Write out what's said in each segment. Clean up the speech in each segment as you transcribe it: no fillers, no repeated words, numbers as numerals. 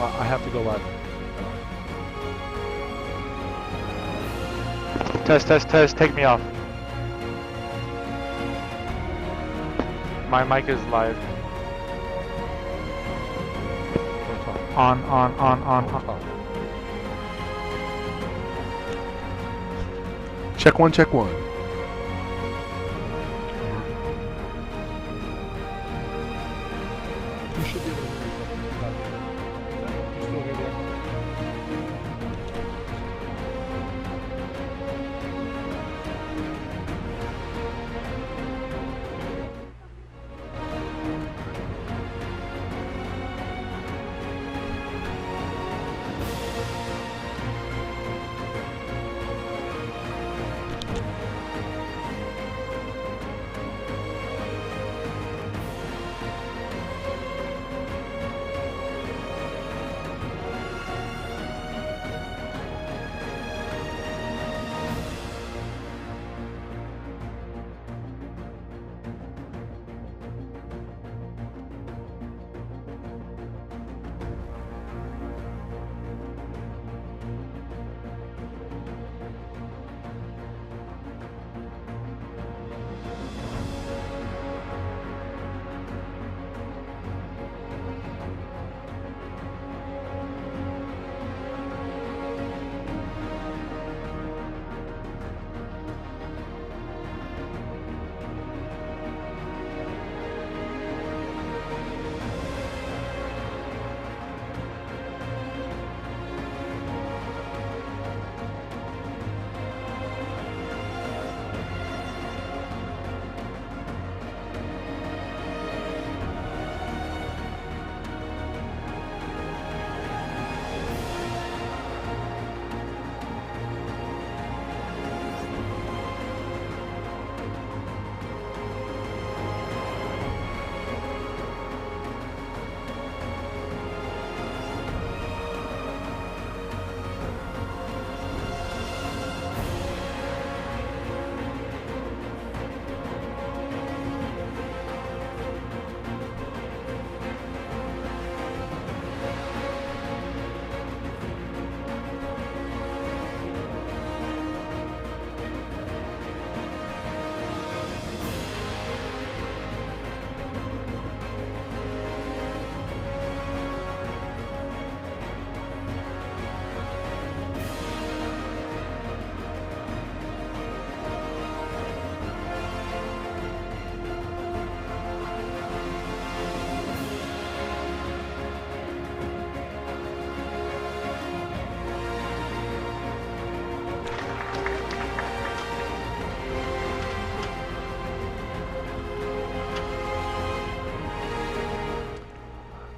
I have to go live. Test, test, test. Take me off. My mic is live. On. Check one, check one. You should be able to hear yourself. You still hear the echo?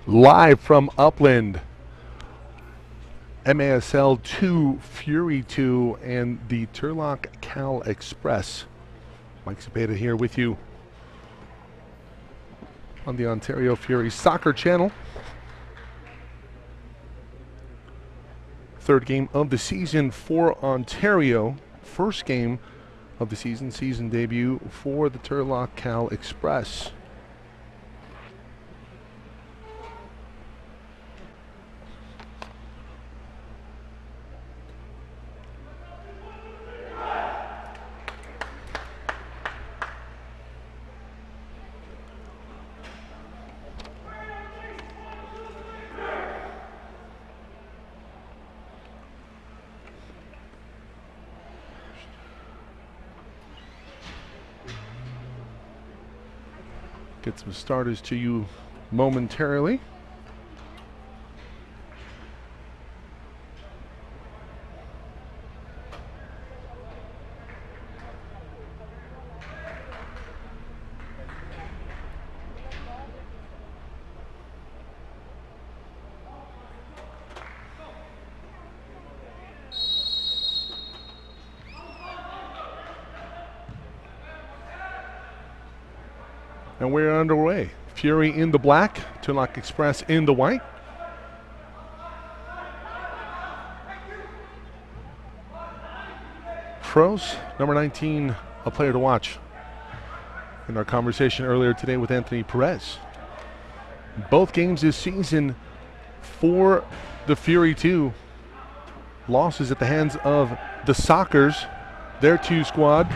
Live from Upland, MASL 2, Fury 2, and the Turlock Cal Express. Mike Cepeda here with you on the Ontario Fury Soccer Channel. Third game of the season for Ontario. First game of the season debut for the Turlock Cal Express. Get some starters to you momentarily. And we're underway. Fury in the black, Turlock Express in the white. Froze, number 19, a player to watch. In our conversation earlier today with Anthony Perez. Both games this season for the Fury 2. Losses at the hands of the Sockers, their 2 squad.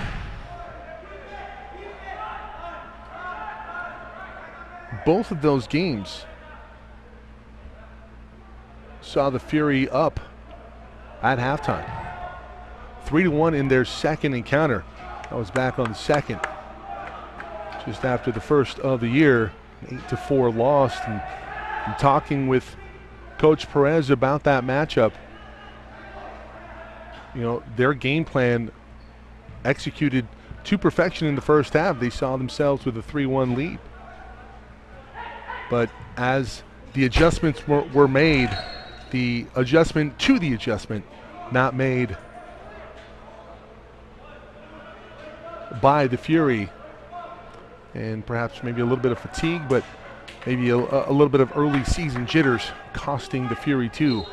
Both of those games saw the Fury up at halftime. 3-1 in their second encounter. That was back on the second, just after the first of the year. 8-4 lost. And talking with Coach Perez about that matchup, you know, their game plan executed to perfection in the first half. They saw themselves with a 3-1 lead. But as the adjustments were made, the adjustment to the adjustment not made by the Fury, and perhaps maybe a little bit of fatigue, but maybe a little bit of early season jitters costing the Fury 2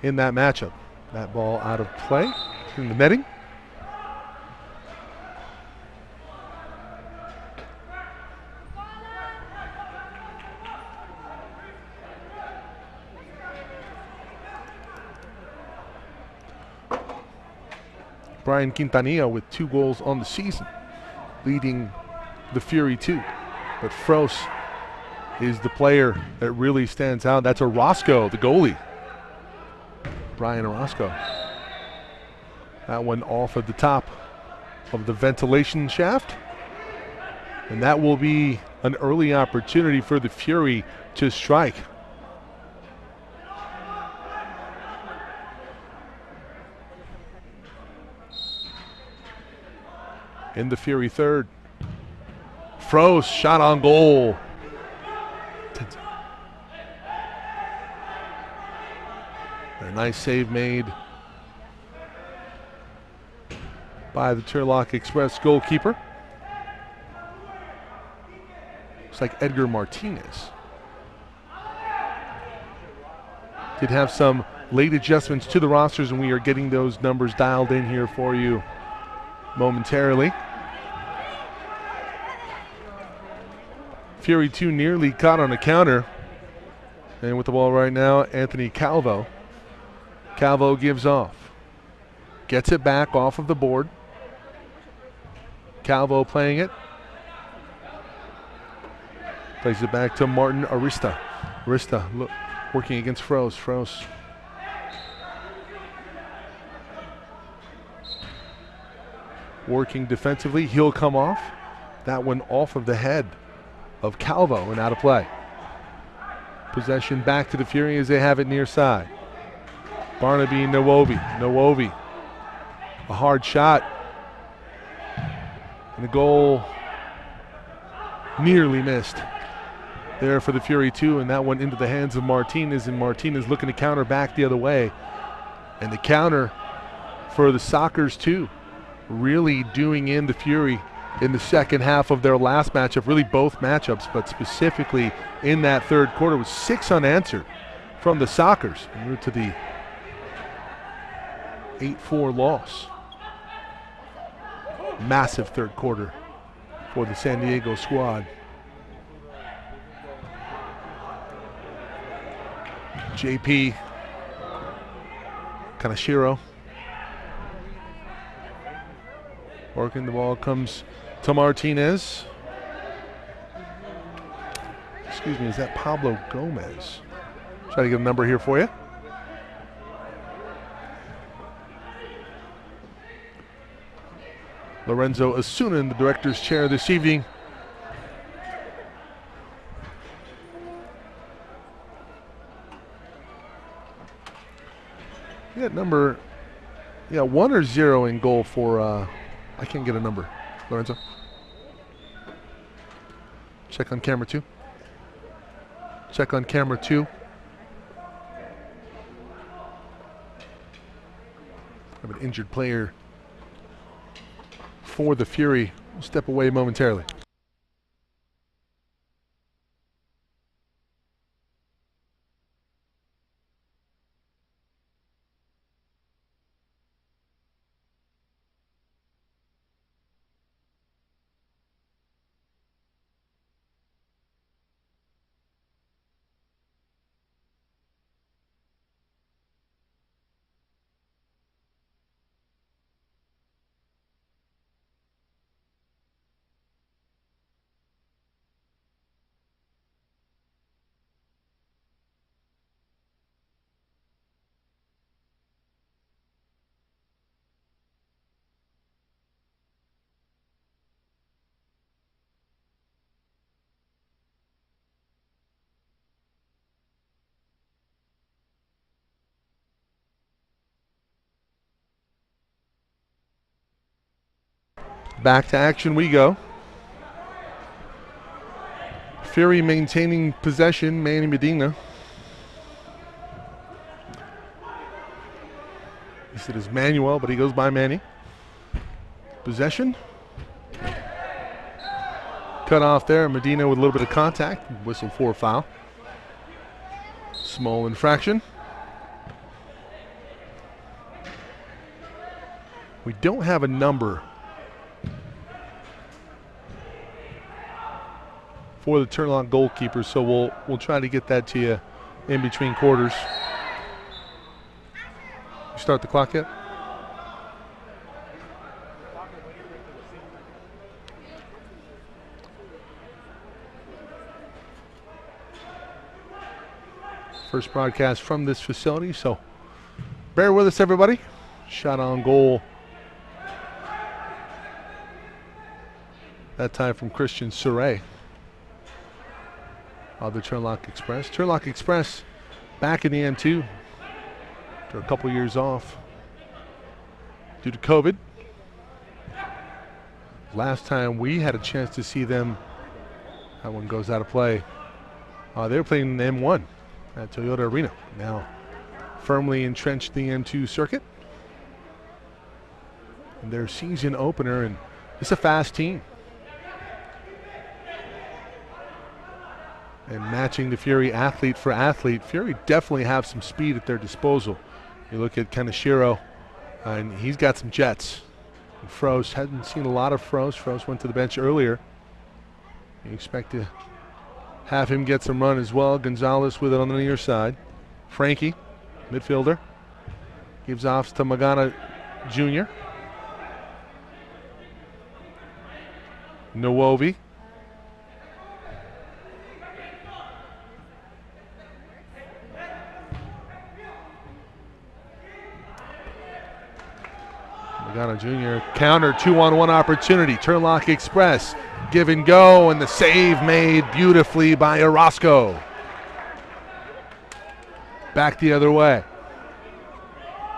in that matchup. That ball out of play in the netting. Brian Quintanilla with 2 goals on the season, leading the Fury 2. But Frost is the player that really stands out. That's Orozco, the goalie. Brian Orozco. That one off of the top of the ventilation shaft. And that will be an early opportunity for the Fury to strike. In the Fury third. Frost shot on goal. A nice save made by the Turlock Express goalkeeper. Looks like Edgar Martinez. Did have some late adjustments to the rosters, and we are getting those numbers dialed in here for you momentarily. Fury 2 nearly caught on a counter. And with the ball right now, Anthony Calvo. Calvo gives off. Gets it back off of the board. Calvo playing it. Plays it back to Martin Arista. Arista working against Frost. Frost. Working defensively. He'll come off. That one off of the head of Calvo and out of play. Possession back to the Fury as they have it near side. Barnaby Nwobi. Nwobi. A hard shot. And the goal nearly missed there for the Fury 2, and that one into the hands of Martinez, and Martinez looking to counter back the other way. And the counter for the Sockers 2, really doing in the Fury in the second half of their last matchup, really both matchups, but specifically in that third quarter, was 6 unanswered from the Sockers en route to the 8-4 loss. Massive third quarter for the San Diego squad. JP Kanashiro working the ball, comes to Martinez. Excuse me, is that Pablo Gomez? Try to get a number here for you. Lorenzo Asuna in the director's chair this evening. You got number, 1 or 0 in goal for, I can't get a number. Lorenzo. Check on camera 2. Check on camera 2. Have an injured player for the Fury. We'll step away momentarily. Back to action we go. Fury maintaining possession, Manny Medina. It is Manuel, but he goes by Manny. Possession. Cut off there. Medina with a little bit of contact. Whistle for a foul. Small infraction. We don't have a number for the Turlock goalkeeper, so we'll try to get that to you in between quarters. You start the clock yet? First broadcast from this facility, so bear with us, everybody. Shot on goal. That time from Christian Surrey of the Turlock Express. Turlock Express back in the M2 after a couple years off due to COVID. Last time we had a chance to see them, that one goes out of play. They were playing the M1 at Toyota Arena. Now firmly entrenched in the M2 circuit. And their season opener, and it's a fast team. And matching the Fury athlete for athlete, Fury definitely have some speed at their disposal. You look at Kaneshiro, and he's got some jets. And Froese, hadn't seen a lot of Froese. Froese went to the bench earlier. You expect to have him get some run as well. Gonzalez with it on the near side. Frankie, midfielder, gives off to Magana Jr. Nwovi. Magana Jr. counter, 2-on-1 opportunity. Turlock Express, give and go, and the save made beautifully by Orozco. Back the other way.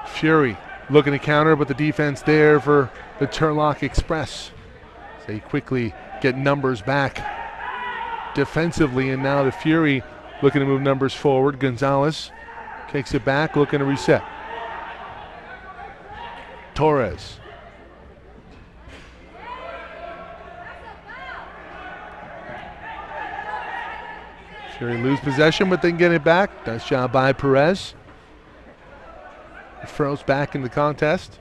Fury looking to counter, but the defense there for the Turlock Express. They quickly get numbers back defensively, and now the Fury looking to move numbers forward. Gonzalez kicks it back, looking to reset. Torres. Fury lose possession, but they can get it back. Nice job by Perez. Froese back in the contest.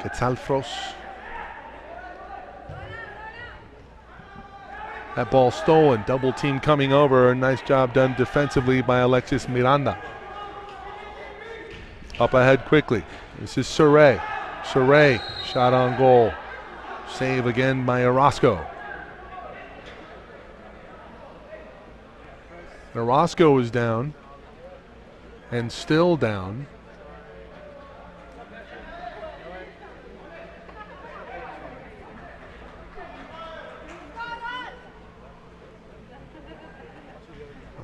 Quetzalfros. That ball stolen. Double team coming over. Nice job done defensively by Alexis Miranda. Up ahead quickly. This is Surrey. Surrey, shot on goal. Save again by Orozco. Orozco is down and still down.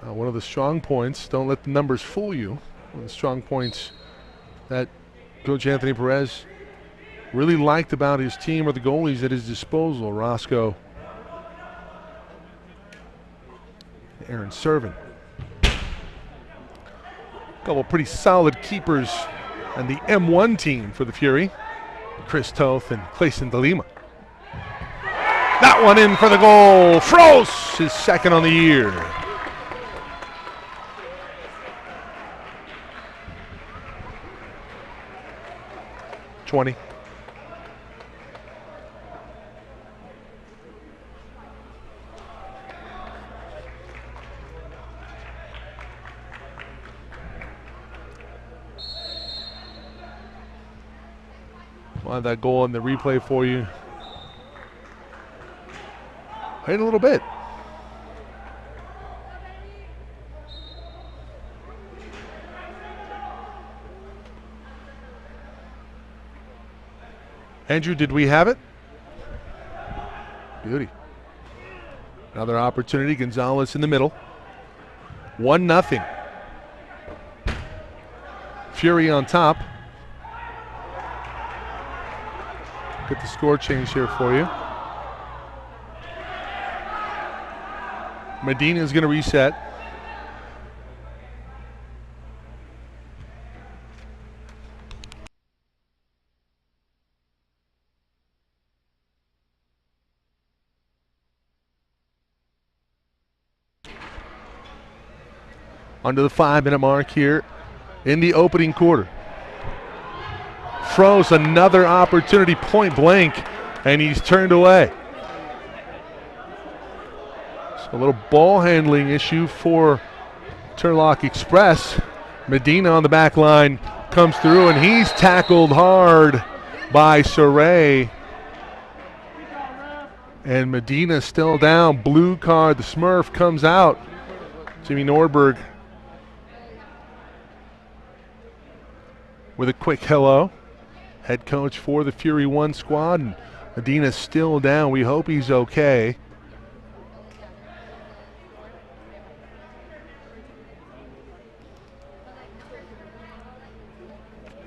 One of the strong points, don't let the numbers fool you. One of the strong points that Coach Anthony Perez really liked about his team are the goalies at his disposal. Roscoe, Aaron Servin. A couple pretty solid keepers on the M1 team for the Fury. Chris Toth and Clayson De Lima. That one in for the goal. Froese, his second on the year. Well, that goal in the replay for you. Wait a little bit. Andrew, did we have it? Beauty. Another opportunity. Gonzalez in the middle. 1-0. Fury on top. Get the score change here for you. Medina is going to reset. Under the 5-minute mark here in the opening quarter. Froese, another opportunity, point blank, and he's turned away. So a little ball handling issue for Turlock Express. Medina on the back line comes through, and he's tackled hard by Saray. And Medina still down. Blue card, the Smurf comes out. Jimmy Norberg with a quick hello. Head coach for the Fury 1 squad, and Medina's still down. We hope he's okay.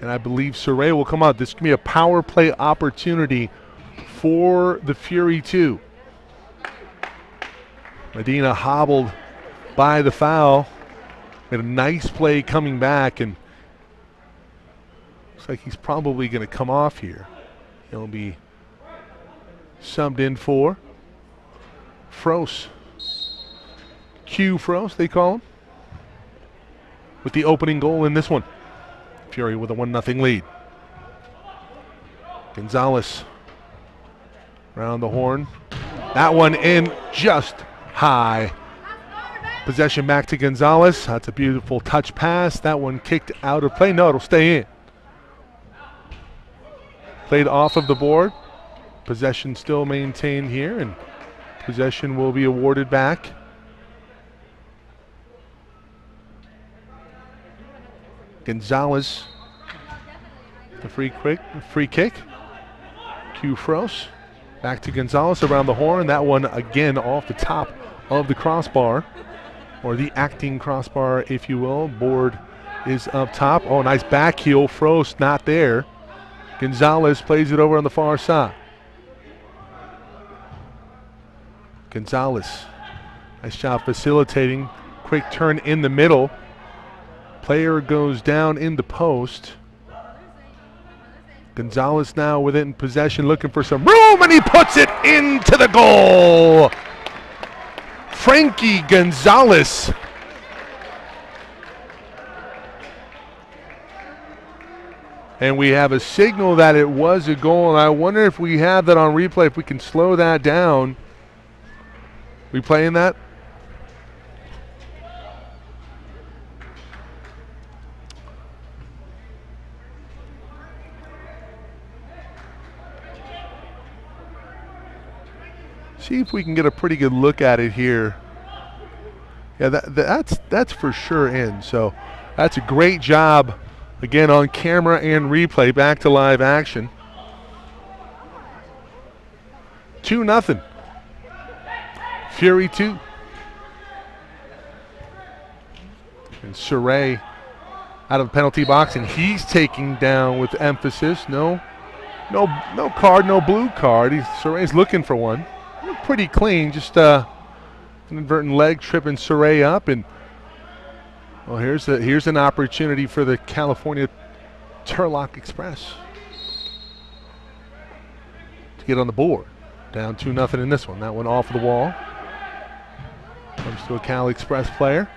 And I believe Saray will come out. This can be a power play opportunity for the Fury 2. Medina hobbled by the foul. Made a nice play coming back, and looks like he's probably going to come off here. He'll be subbed in for Froese. Q Froese, they call him, with the opening goal in this one. Fury with a 1-0 lead. Gonzalez around the horn. That one in just high. Possession back to Gonzalez. That's a beautiful touch pass. That one kicked out of play. No, it'll stay in. Played off of the board. Possession still maintained here, and possession will be awarded back. Gonzalez, the free kick. Q Froese, back to Gonzalez around the horn. That one again off the top of the crossbar, or the acting crossbar, if you will. Board is up top. Oh, nice back heel. Froese not there. Gonzalez plays it over on the far side. Gonzalez, nice job facilitating. Quick turn in the middle. Player goes down in the post. Gonzalez now with it in possession, looking for some room, and he puts it into the goal. Frankie Gonzalez. And we have a signal that it was a goal, and I wonder if we have that on replay, if we can slow that down. We playing that? See if we can get a pretty good look at it here. Yeah, that's for sure in. So that's a great job, again, on camera and replay. Back to live action. 2-0. Fury 2. And Saray out of the penalty box, and he's taking down with emphasis. No card, no blue card. Saray's looking for one. Pretty clean, just an inadvertent leg tripping Saray up, and well, here's an opportunity for the California Turlock Express to get on the board. Down 2-0 in this one. That one off the wall. Comes to a Cal Express player.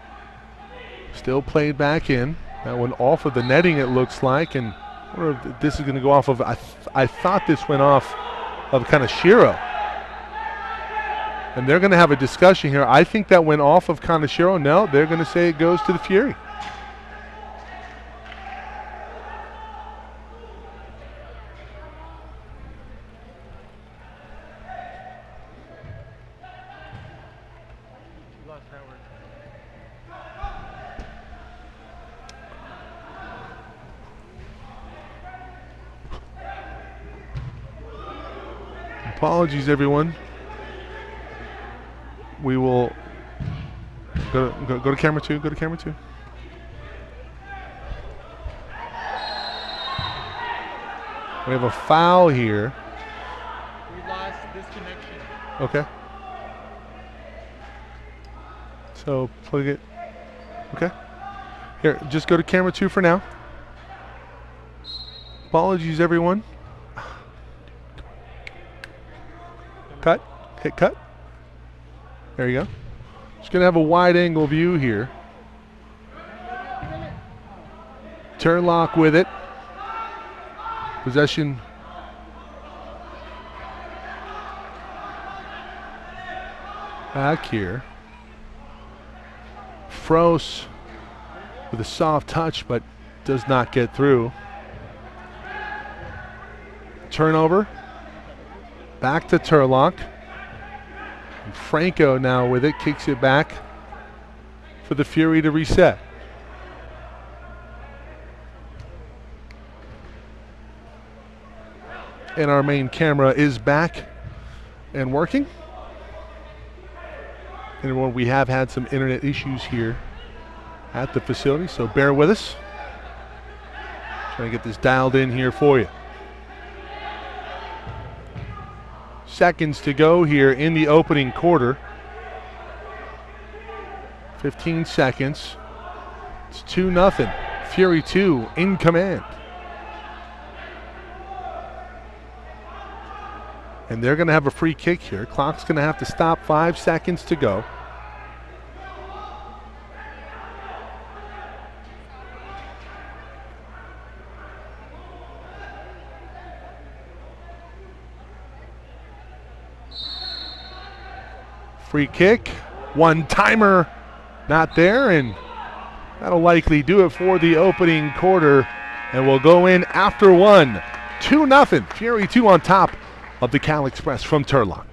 Still played back in. That one off of the netting, it looks like, and I wonder if this is going to go off of. I thought this went off of Kaneshiro. And they're going to have a discussion here. I think that went off of Kaneshiro. No, they're going to say it goes to the Fury. Apologies, everyone. We will go to camera 2. Go to camera 2. We have a foul here Okay. So plug it. Okay. Here, just go to camera 2 for now. Apologies, everyone. Cut. Hit cut. There you go. Just going to have a wide angle view here. Turlock with it. Possession. Back here. Froese with a soft touch, but does not get through. Turnover. Back to Turlock. And Franco now with it, kicks it back for the Fury to reset. And our main camera is back and working. And we have had some internet issues here at the facility, so bear with us. Trying to get this dialed in here for you. Seconds to go here in the opening quarter. 15 seconds. It's 2-0. Fury 2 in command. And they're going to have a free kick here. Clock's going to have to stop. 5 seconds to go. Free kick, one-timer, not there, and that'll likely do it for the opening quarter, and we'll go in after one. 2-0, Fury 2 on top of the Cal Express from Turlock.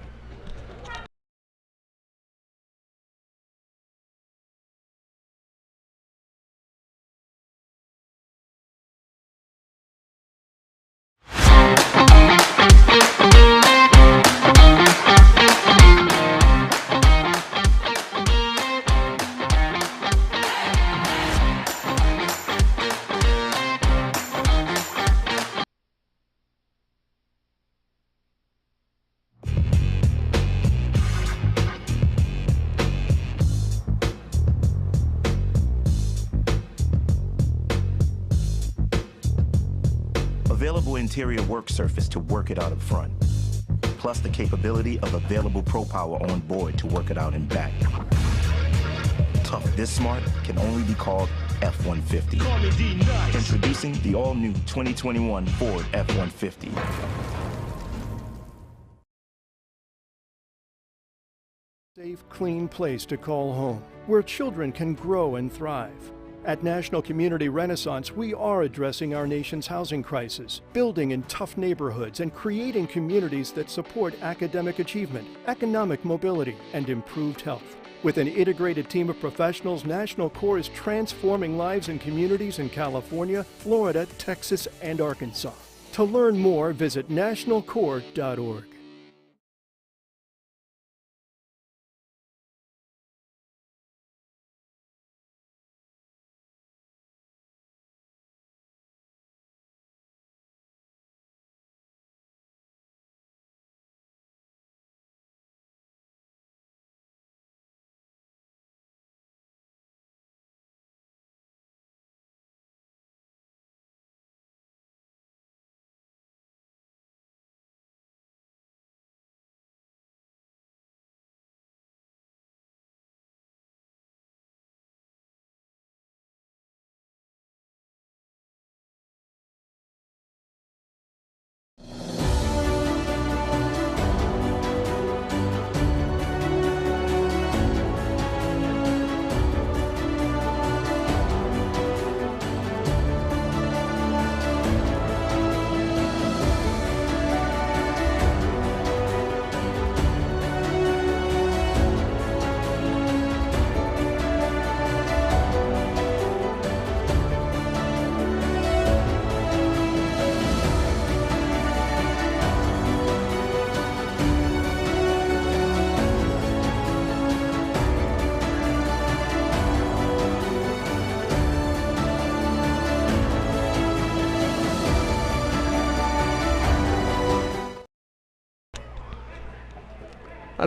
Available interior work surface to work it out up front, plus the capability of available Pro Power on board to work it out in back. Tough this smart can only be called F-150. Introducing the all-new 2021 Ford F-150. Safe, clean place to call home, where children can grow and thrive. At National Community Renaissance, we are addressing our nation's housing crisis, building in tough neighborhoods and creating communities that support academic achievement, economic mobility, and improved health. With an integrated team of professionals, National Core is transforming lives and communities in California, Florida, Texas, and Arkansas. To learn more, visit nationalcore.org.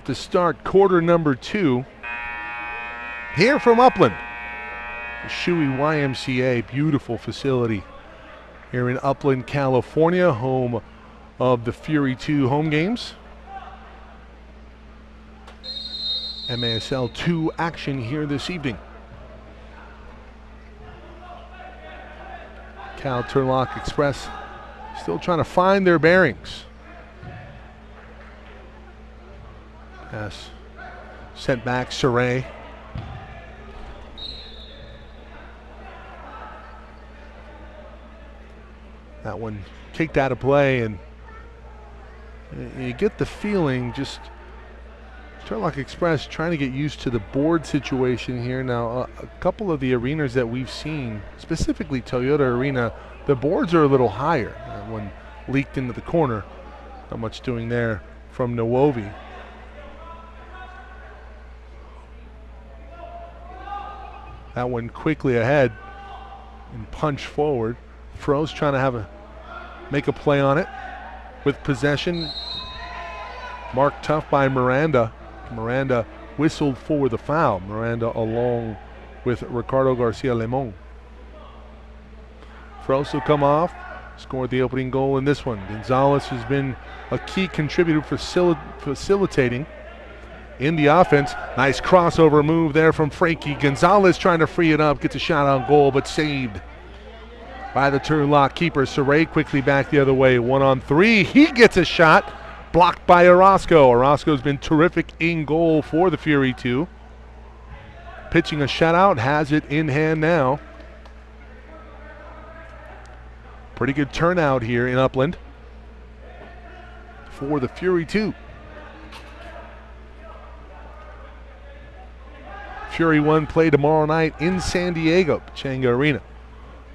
About to start quarter number 2 here from Upland. The Shuey YMCA, beautiful facility here in Upland, California, home of the Fury 2 home games. MASL 2 action here this evening. Cal Turlock Express still trying to find their bearings. Pass sent back, Saray. That one kicked out of play, and you get the feeling just Turlock Express trying to get used to the board situation here. Now, a couple of the arenas that we've seen, specifically Toyota Arena, the boards are a little higher. That one leaked into the corner. Not much doing there from Nowovi. That one quickly ahead and punch forward. Fro's trying to make a play on it with possession. Marked tough by Miranda. Miranda whistled for the foul. Miranda along with Ricardo Garcia Lemon. Fro's will come off, scored the opening goal in this one. Gonzalez has been a key contributor facilitating in the offense. Nice crossover move there from Frankie. Gonzalez trying to free it up, gets a shot on goal, but saved by the Turlock keeper. Saray quickly back the other way, 1-on-3. He gets a shot, blocked by Orozco. Orozco's been terrific in goal for the Fury 2. Pitching a shutout, has it in hand now. Pretty good turnout here in Upland for the Fury 2. Fury 1 play tomorrow night in San Diego, Pechanga Arena.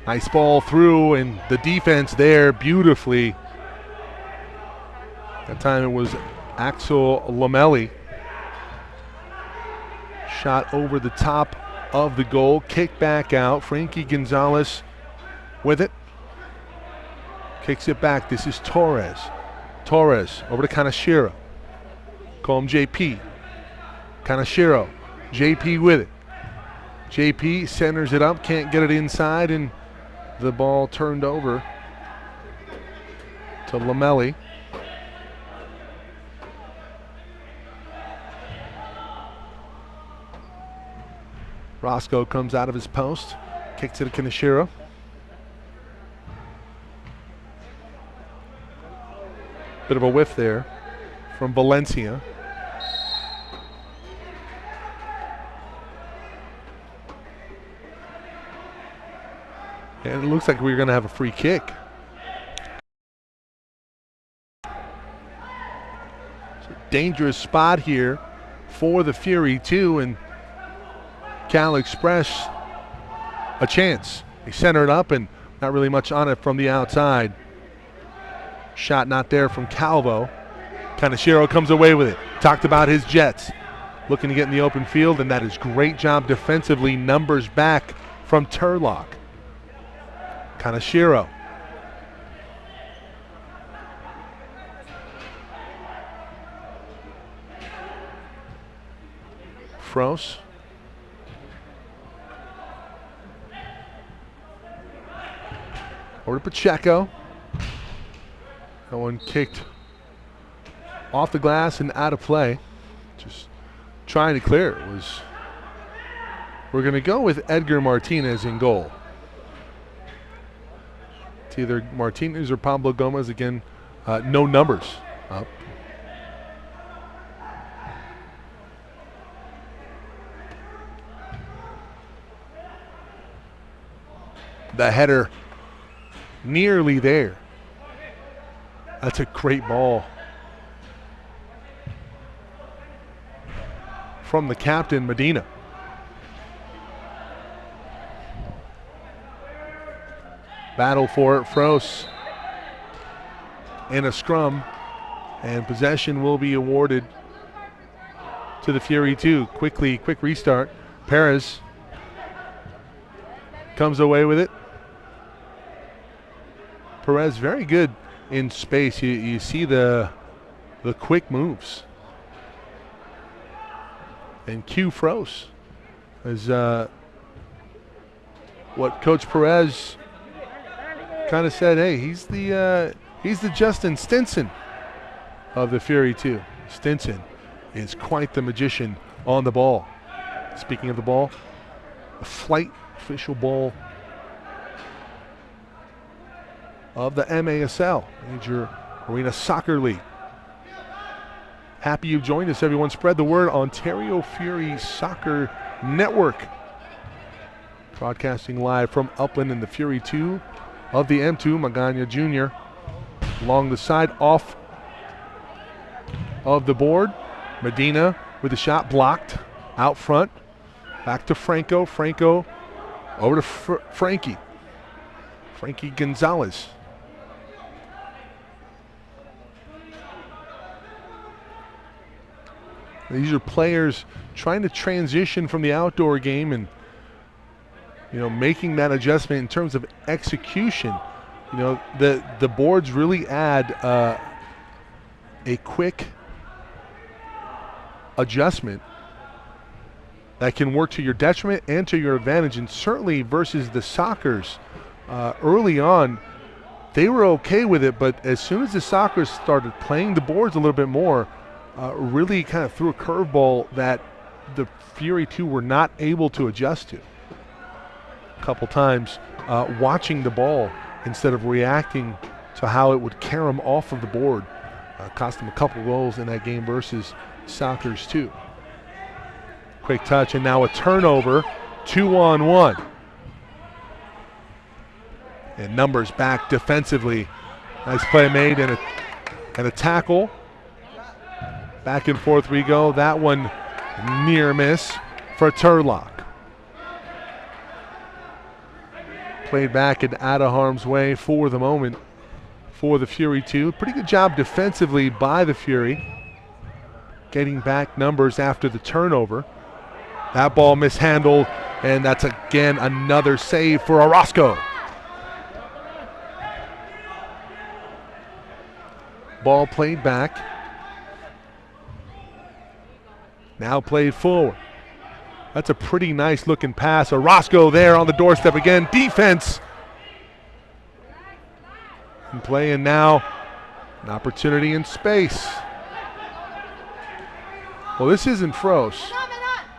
Nice ball through, and the defense there beautifully. That time it was Axel Lamelli. Shot over the top of the goal, kick back out. Frankie Gonzalez with it. Kicks it back. This is Torres. Torres over to Kanashiro. Call him JP. Kanashiro. JP with it. JP centers it up, can't get it inside, and the ball turned over to Lamelli. Roscoe comes out of his post, kicks it to Kanashiro. Bit of a whiff there from Valencia. And it looks like we're going to have a free kick. It's a dangerous spot here for the Fury 2, and Cal Express a chance. They center it up, and not really much on it from the outside. Shot not there from Calvo. Kanashiro comes away with it. Talked about his Jets. Looking to get in the open field, and that is great job defensively. Numbers back from Turlock. Kanashiro. Fros. Over to Pacheco. That one kicked off the glass and out of play. Just trying to clear it. We're going to go with Edgar Martinez in goal. It's either Martinez or Pablo Gomez. Again, no numbers up. The header nearly there. That's a great ball from the captain, Medina. Battle for it, Fros in a scrum, and possession will be awarded to the Fury 2. Quick restart. Perez comes away with it. Perez very good in space. You see the quick moves. And Q Froese is what Coach Perez kind of said, hey, he's the Justin Stinson of the Fury 2. Stinson is quite the magician on the ball. Speaking of the ball, the flight official ball of the MASL, Major Arena Soccer League. Happy you've joined us, everyone. Spread the word. Ontario Fury Soccer Network. Broadcasting live from Upland in the Fury 2 of the M2. Magana Jr. along the side, off of the board. Medina with the shot blocked. Out front. Back to Franco. Franco over to Frankie. Frankie Gonzalez. These are players trying to transition from the outdoor game and, you know, making that adjustment in terms of execution. You know, the boards really add a quick adjustment that can work to your detriment and to your advantage. And certainly versus the Soccers early on, they were okay with it, but as soon as the Soccers started playing the boards a little bit more, really kind of threw a curveball that the Fury 2 were not able to adjust to. A couple times watching the ball instead of reacting to how it would carry them off of the board. Cost them a couple goals in that game versus Soccers 2. Quick touch and now a turnover, 2-on-1. And Numbers back defensively. Nice play made and a tackle. Back and forth we go. That one near miss for Turlock. Played back and out of harm's way for the moment for the Fury 2. Pretty good job defensively by the Fury. Getting back Numbers after the turnover. That ball mishandled, and that's again another save for Orozco. Ball played back. Now played forward. That's a pretty nice looking pass. Orozco there on the doorstep again. Defense. And playing now. An opportunity in space. Well, this isn't Froese,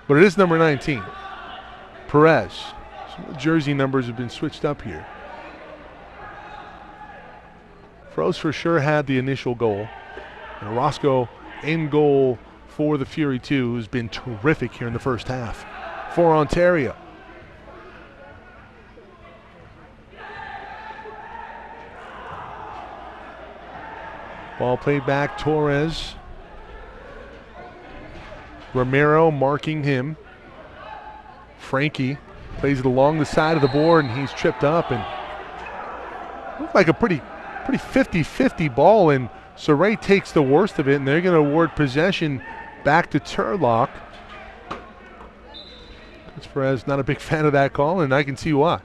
but it is number 19. Perez. Some of the jersey numbers have been switched up here. Froese for sure had the initial goal. And Orozco in goal for the Fury 2, who's been terrific here in the first half for Ontario. Ball played back, Torres. Romero marking him. Frankie plays it along the side of the board, and he's tripped up, and looked like a pretty 50-50 ball, and Saray takes the worst of it, and they're going to award possession back to Turlock. Coach Perez not a big fan of that call, and I can see why.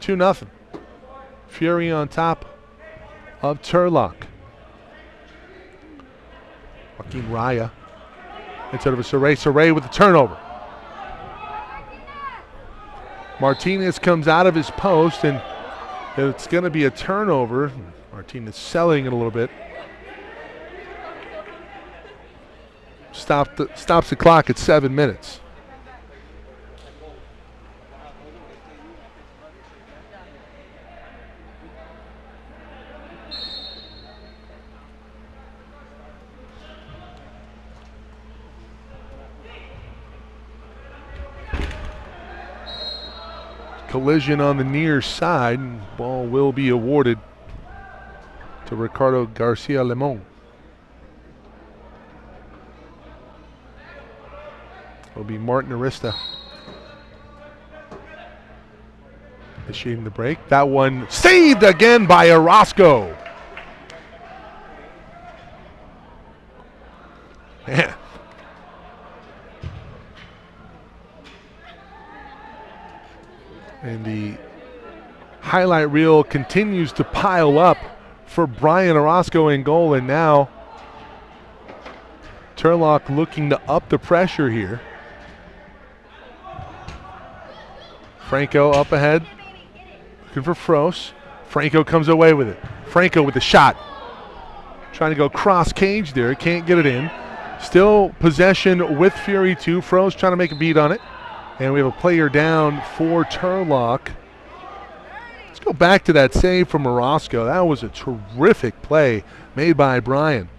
2-0. Fury on top of Turlock. Joaquin Raya instead of a Saray. Saray with the turnover. Martinez comes out of his post, and it's going to be a turnover. Martinez selling it a little bit. Stops the clock at 7 minutes. Collision on the near side, and ball will be awarded to Ricardo Garcia Lemon. It'll be Martin Arista initiating the break. That one saved again by Orozco. Man. And the highlight reel continues to pile up for Brian Orozco in goal, and now Turlock looking to up the pressure here. Franco up ahead, looking for Froese. Franco comes away with it. Franco with the shot. Trying to go cross cage there, can't get it in. Still possession with Fury 2. Froese trying to make a beat on it. And we have a player down for Turlock. Let's go back to that save from Orozco. That was a terrific play made by Brian.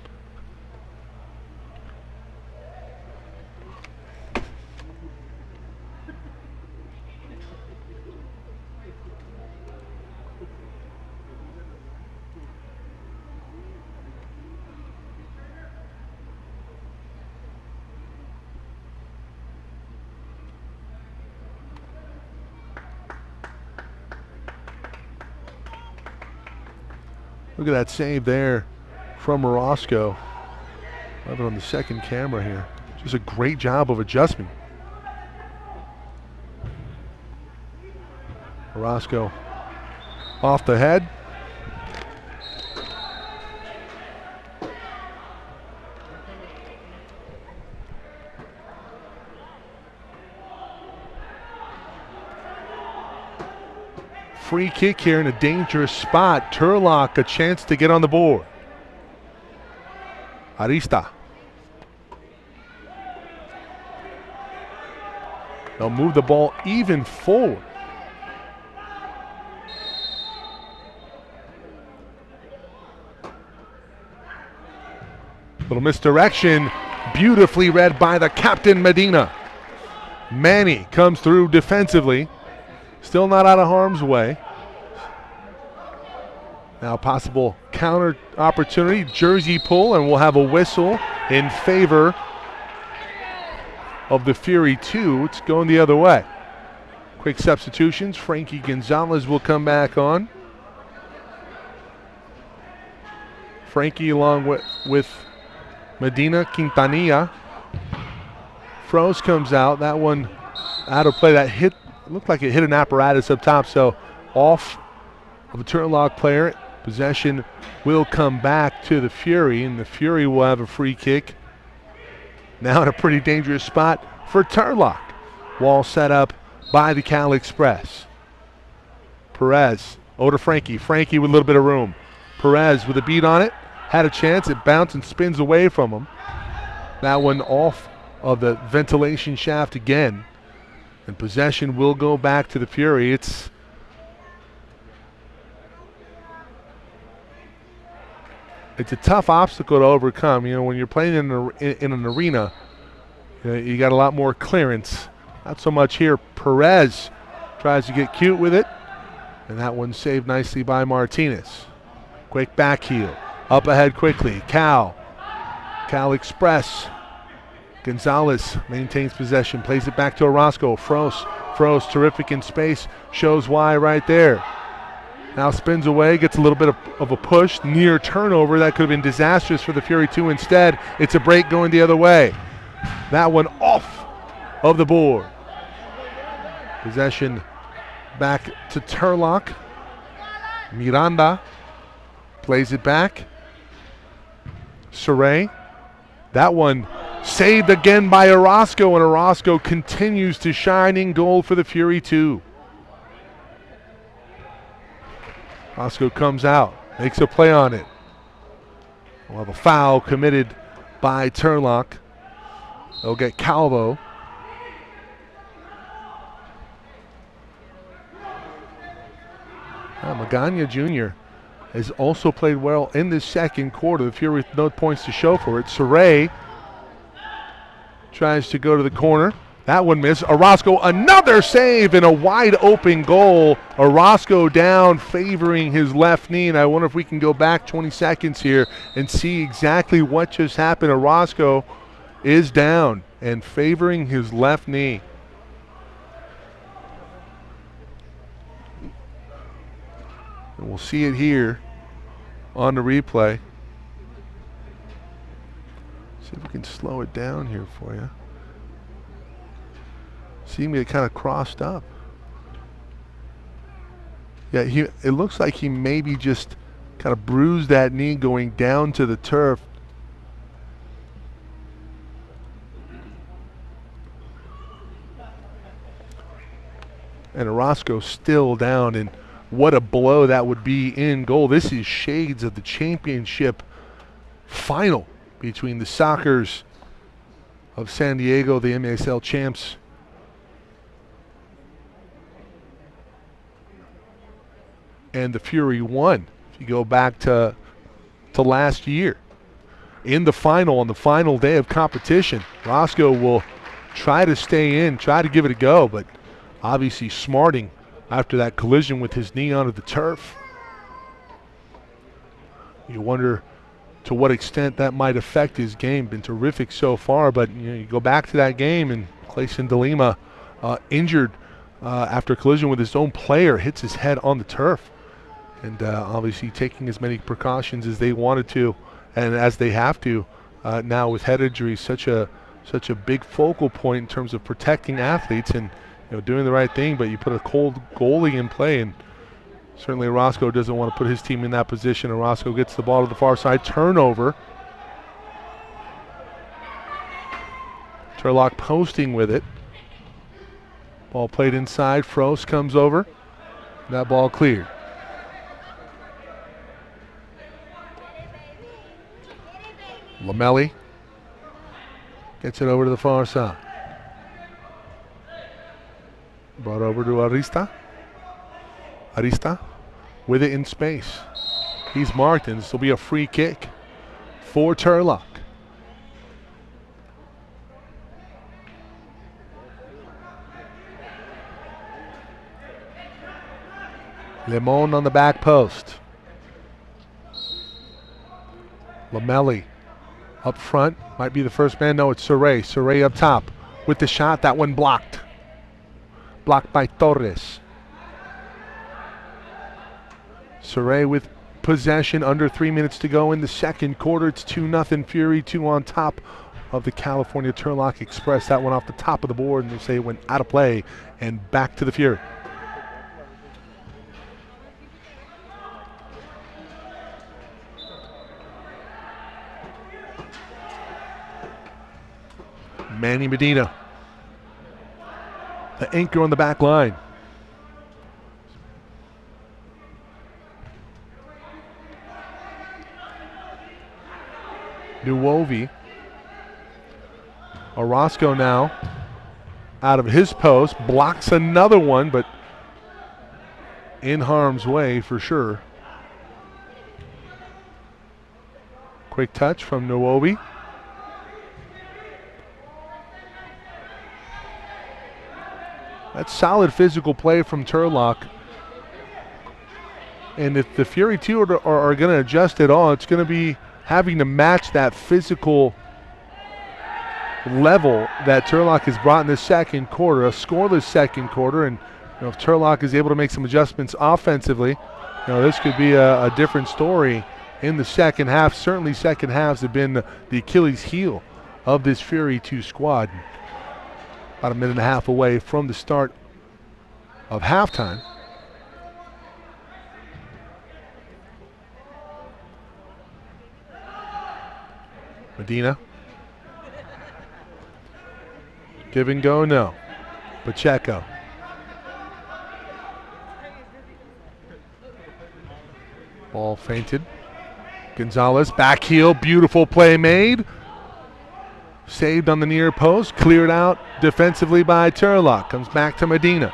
Look at that save there from Orozco. I have it on the second camera here. Just a great job of adjustment. Orozco off the head. Free kick here in a dangerous spot. Turlock a chance to get on the board. Arista. They'll move the ball even forward. Little misdirection, beautifully read by the captain Medina. Manny comes through defensively. Still not out of harm's way. Now possible counter opportunity, jersey pull, and we'll have a whistle in favor of the Fury 2. It's going the other way. Quick substitutions. Frankie Gonzalez will come back on. Frankie along with Medina Quintanilla. Froese comes out. That one out of play. That hit looked like it hit an apparatus up top, so off of a Turlock player. Possession will come back to the Fury, and the Fury will have a free kick. Now in a pretty dangerous spot for Turlock. Wall set up by the Cal Express. Perez, over to Frankie. Frankie with a little bit of room. Perez with a beat on it. Had a chance. It bounced and spins away from him. That one off of the ventilation shaft again. And possession will go back to the Fury. It's a tough obstacle to overcome. You know, when you're playing in an arena, you got a lot more clearance. Not so much here. Perez tries to get cute with it, and that one saved nicely by Martinez. Quick back heel. Up ahead quickly. Cal Express. Gonzalez maintains possession, plays it back to Orozco. Froese terrific in space, shows why right there. Now spins away, gets a little bit of a push, near turnover. That could have been disastrous for the Fury 2. Instead, it's a break going the other way. That one off of the board. Possession back to Turlock. Miranda plays it back. Saray. That one saved again by Orozco, and Orozco continues to shine in goal for the Fury 2. Orozco comes out, makes a play on it. We'll have a foul committed by Turlock. They'll get Calvo. Magana Jr. has also played well in this second quarter. The Fury with no points to show for it. Saray tries to go to the corner. That one missed. Orozco, another save and a wide open goal. Orozco down, favoring his left knee. And I wonder if we can go back 20 seconds here and see exactly what just happened. Orozco is down and favoring his left knee. And we'll see it here on the replay. See if we can slow it down here for you. See him get kind of crossed up. Yeah, it looks like he maybe just kind of bruised that knee going down to the turf. And Orozco still down, and what a blow that would be in goal. This is shades of the championship final between the Sockers of San Diego, the MASL champs, and the Fury 1. If you go back to last year, in the final, on the final day of competition, Roscoe will try to stay in, try to give it a go, but obviously smarting after that collision with his knee onto the turf. You wonder to what extent that might affect his game. Been terrific so far, but you go back to that game and Clayson DeLima injured after a collision with his own player, hits his head on the turf. And obviously taking as many precautions as they wanted to and as they have to now with head injuries, such a big focal point in terms of protecting athletes and doing the right thing. But you put a cold goalie in play, and certainly Orozco doesn't want to put his team in that position. Orozco gets the ball to the far side, turnover. Turlock posting with it. Ball played inside. Frost comes over. That ball cleared. Lamelli gets it over to the far side. Brought over to Arista. Arista with it in space. He's marked, and this will be a free kick for Turlock. Limon on the back post. Lamelli up front, might be the first man. No, it's Saray. Saray up top with the shot. That one blocked. Blocked by Torres. Saray with possession, under 3 minutes to go in the second quarter. It's 2-0 Fury, 2 on top of the California Turlock Express. That one off the top of the board, and they say it went out of play and back to the Fury. Manny Medina, the anchor on the back line. Nuovi. Orozco now out of his post, blocks another one, but in harm's way for sure. Quick touch from Nuovi. That's solid physical play from Turlock. And if the Fury 2 are going to adjust at all, it's going to be having to match that physical level that Turlock has brought in the second quarter, a scoreless second quarter. And if Turlock is able to make some adjustments offensively, this could be a different story in the second half. Certainly second halves have been the Achilles heel of this Fury 2 squad. About a minute and a half away from the start of halftime. Medina. Give and go, no. Pacheco. Ball feinted. Gonzalez, back heel, beautiful play made. Saved on the near post, cleared out defensively by Turlock. Comes back to Medina.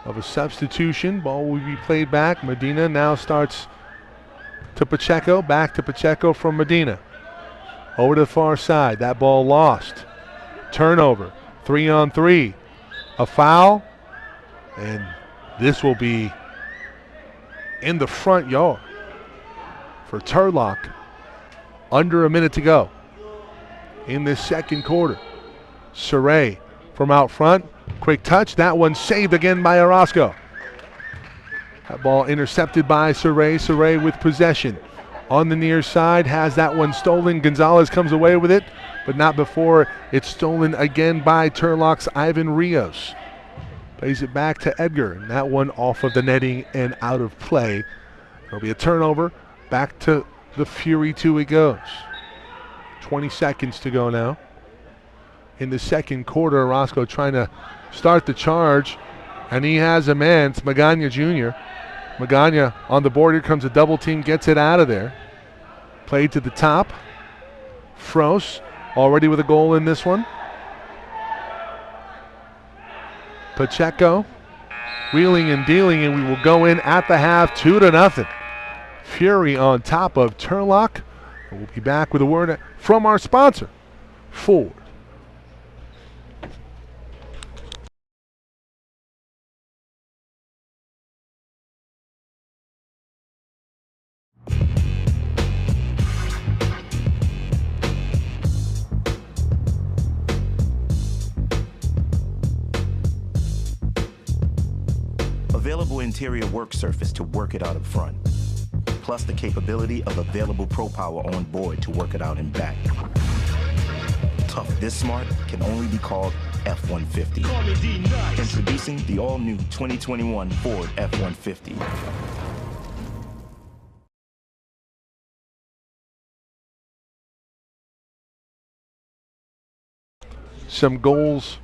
Of a substitution, ball will be played back. Medina now starts to Pacheco, back to Pacheco from Medina. Over to the far side, that ball lost. Turnover, 3-on-3. A foul, and this will be in the front yard for Turlock. Under a minute to go in this second quarter. Saray from out front. Quick touch. That one saved again by Orozco. That ball intercepted by Saray. Saray with possession on the near side. Has that one stolen. Gonzalez comes away with it, but not before it's stolen again by Turlock's Ivan Rios. Plays it back to Edgar, and that one off of the netting and out of play. There'll be a turnover. Back to the Fury 2 it goes. 20 seconds to go now in the second quarter. Roscoe trying to start the charge, and he has a man. It's Magana Jr. Magana on the board. Here comes a double team, gets it out of there. Played to the top. Frost already with a goal in this one. Pacheco wheeling and dealing, and we will go in at the half 2-0. Fury on top of Turlock. We'll be back with a word from our sponsor, Ford. Available interior work surface to work it out up front, plus the capability of available Pro Power on board to work it out and back. Tough this smart can only be called F-150. Introducing the all-new 2021 Ford F-150. Some goals,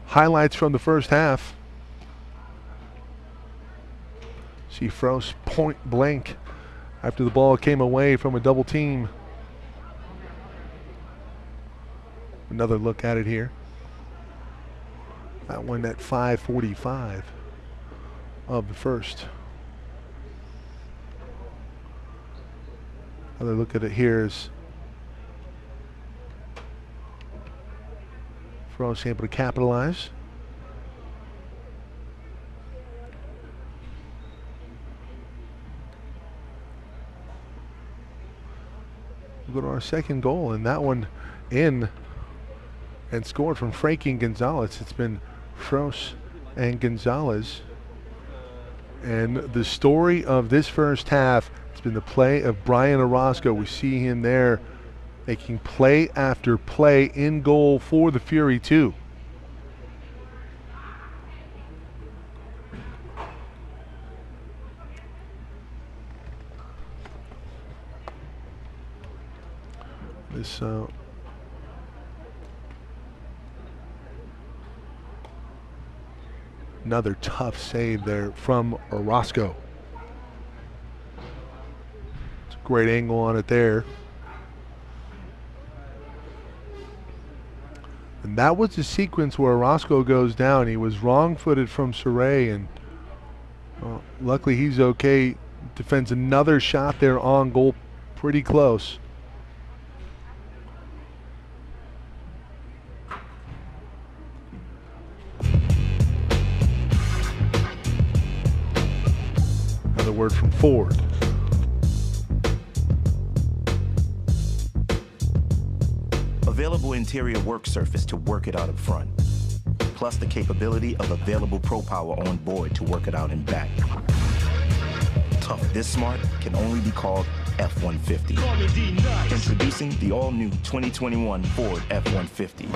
highlights from the first half. See Frost point blank after the ball came away from a double team. Another look at it here. That one at 5:45 of the first. Another look at it here is Frost able to capitalize. We'll go to our second goal, and that one in and scored from Frankie and Gonzalez. It's been Frost and Gonzalez. And the story of this first half, it's been the play of Brian Orozco. We see him there making play after play in goal for the Fury 2. This another tough save there from Orozco. It's a great angle on it there. And that was the sequence where Orozco goes down. He was wrong-footed from Saray, and luckily he's okay. Defends another shot there on goal, pretty close. Another word from Ford. Available interior work surface to work it out up front, plus the capability of available Pro Power on board to work it out and back. Tough this smart can only be called F-150. Introducing the all-new 2021 Ford F-150.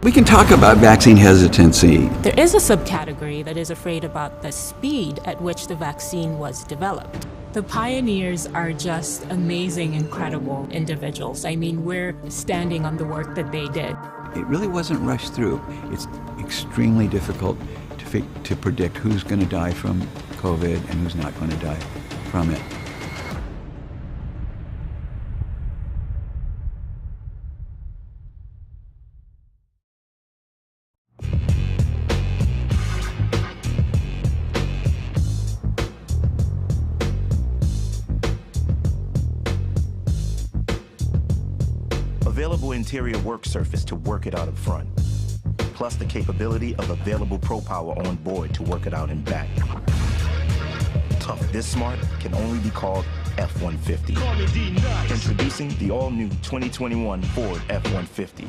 We can talk about vaccine hesitancy. There is a subcategory that is afraid about the speed at which the vaccine was developed. The pioneers are just amazing, incredible individuals. I mean, we're standing on the work that they did. It really wasn't rushed through. It's extremely difficult to predict who's going to die from COVID and who's not going to die from it. Available interior work surface to work it out up front, plus the capability of available Pro Power on board to work it out in back. Tough this smart can only be called F-150. Introducing the all-new 2021 Ford F-150.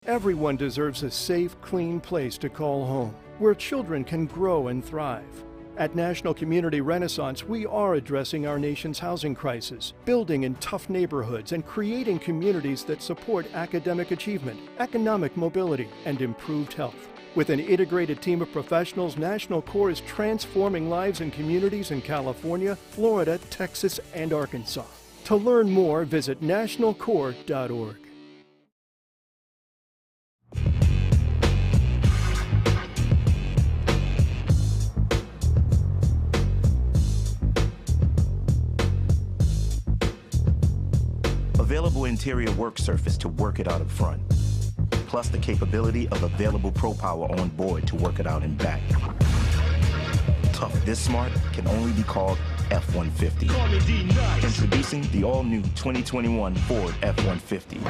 Everyone deserves a safe, clean place to call home, where children can grow and thrive. At National Community Renaissance, we are addressing our nation's housing crisis, building in tough neighborhoods and creating communities that support academic achievement, economic mobility, and improved health. With an integrated team of professionals, National Core is transforming lives and communities in California, Florida, Texas, and Arkansas. To learn more, visit nationalcore.org. Available interior work surface to work it out up front, plus the capability of available Pro Power on board to work it out in back. Tough this smart can only be called F-150. Introducing the all-new 2021 Ford F-150.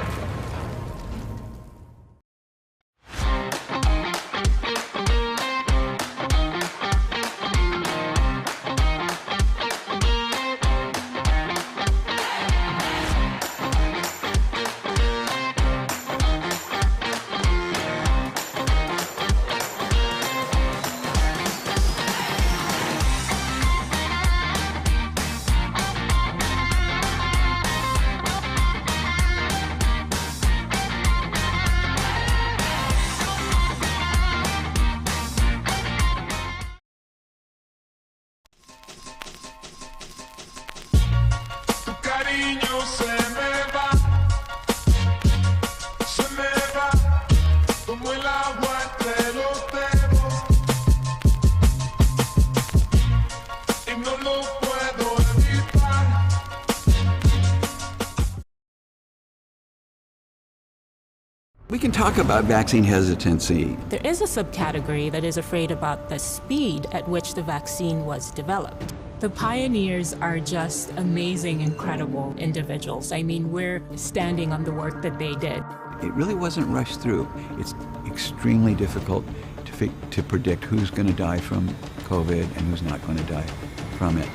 can talk about vaccine hesitancy. There is a subcategory that is afraid about the speed at which the vaccine was developed. The pioneers are just amazing, incredible individuals. I mean, we're standing on the work that they did. It really wasn't rushed through. It's extremely difficult to predict who's going to die from COVID and who's not going to die from it.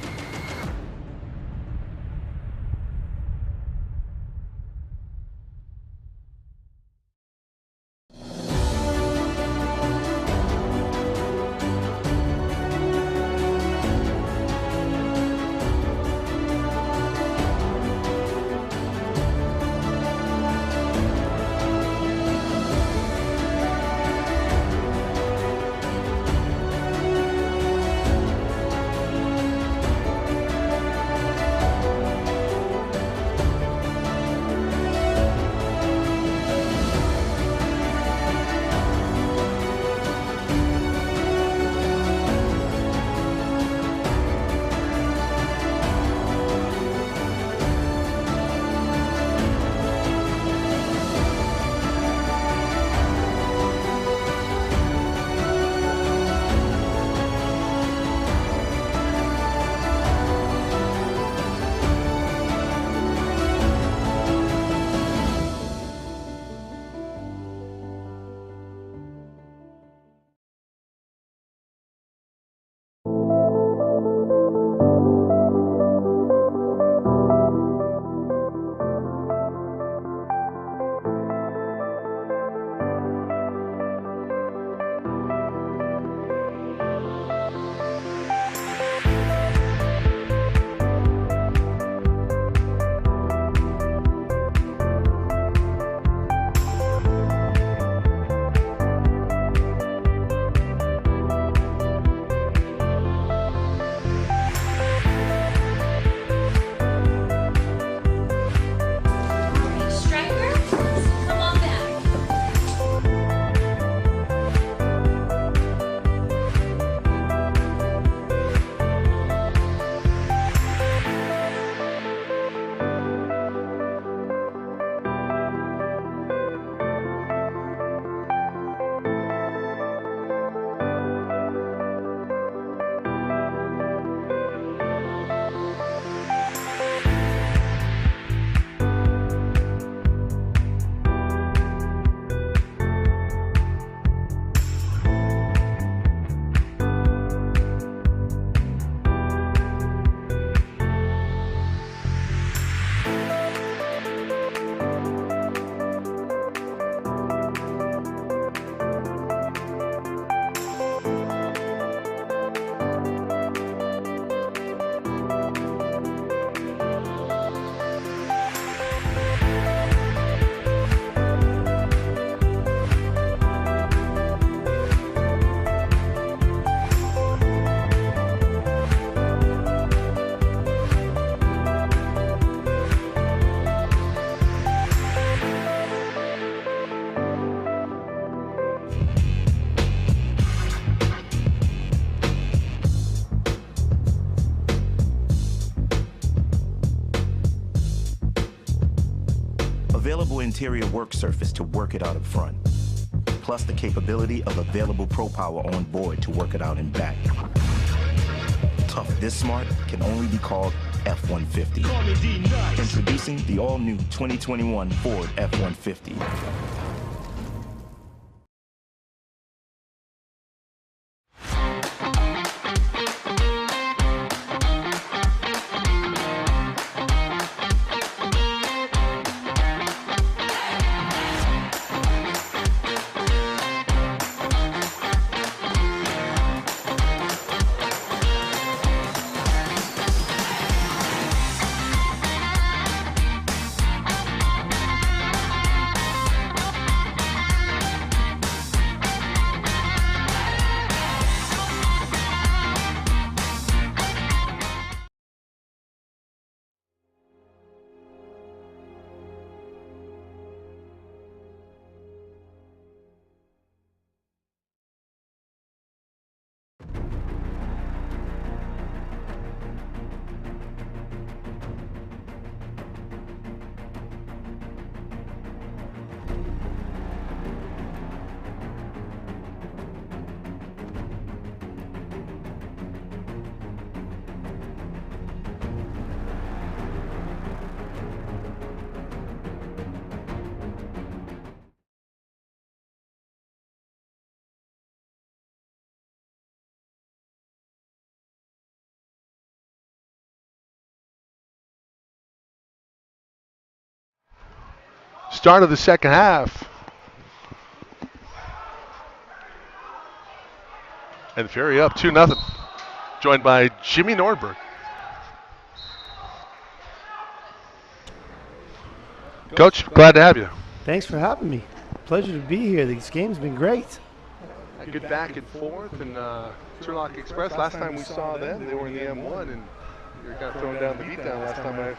Available interior work surface to work it out in front, plus the capability of available pro power on board to work it out in back. Tough this smart can only be called F-150. Introducing the all-new 2021 Ford F-150. start of the second half. And the Fury up 2-0. Joined by Jimmy Nordberg. Coach, glad to have you. Thanks for having me. Pleasure to be here. This game's been great. A good back and forth, and Turlock Express, last time we saw them, they were in the M1, and you were kind of throwing down the beatdown last time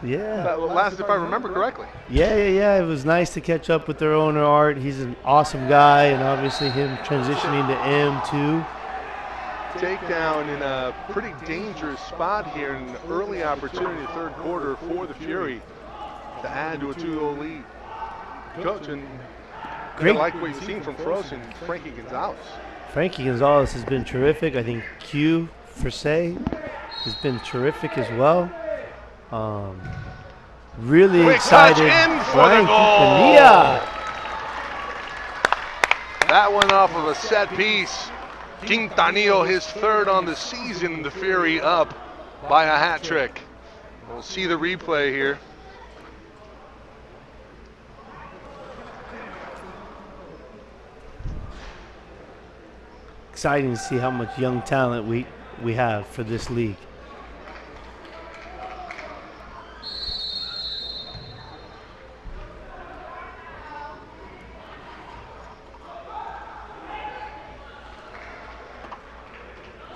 Yeah. if I remember correctly. Yeah. It was nice to catch up with their owner, Art. He's an awesome guy, and obviously him transitioning to M2. Takedown in a pretty dangerous spot here, in an early opportunity, third quarter for the Fury to add to a 2-0 lead. Coach, and Great. I like what you've seen from Frost and Frankie Gonzalez. Frankie Gonzalez has been terrific. I think Q Forsay has been terrific as well. Really Quick excited. touch in for Brian the goal. Quintanilla. That one off of a set piece. Quintanillo, his third on the season. The Fury up by a hat trick. We'll see the replay here. Exciting to see how much young talent we have for this league.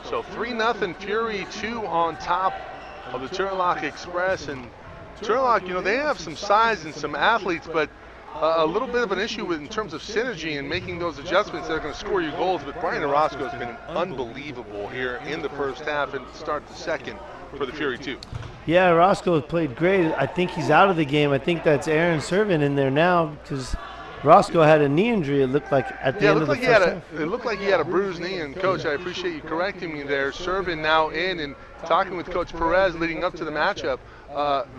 So 3-0 Fury, 2 on top of the Turlock Express. And Turlock, you know, they have some size and some athletes, but a little bit of an issue with in terms of synergy and making those adjustments that are going to score you goals. But Brian Orozco has been unbelievable here in the first half and start the second for the Fury too. Yeah, Roscoe played great. I think he's out of the game. I think that's Aaron Servin in there now because Roscoe had a knee injury, it looked like, at the end of the first half. It looked like he had a bruised knee, and Coach, I appreciate you correcting me there. Servin now in, and talking with Coach Perez leading up to the matchup,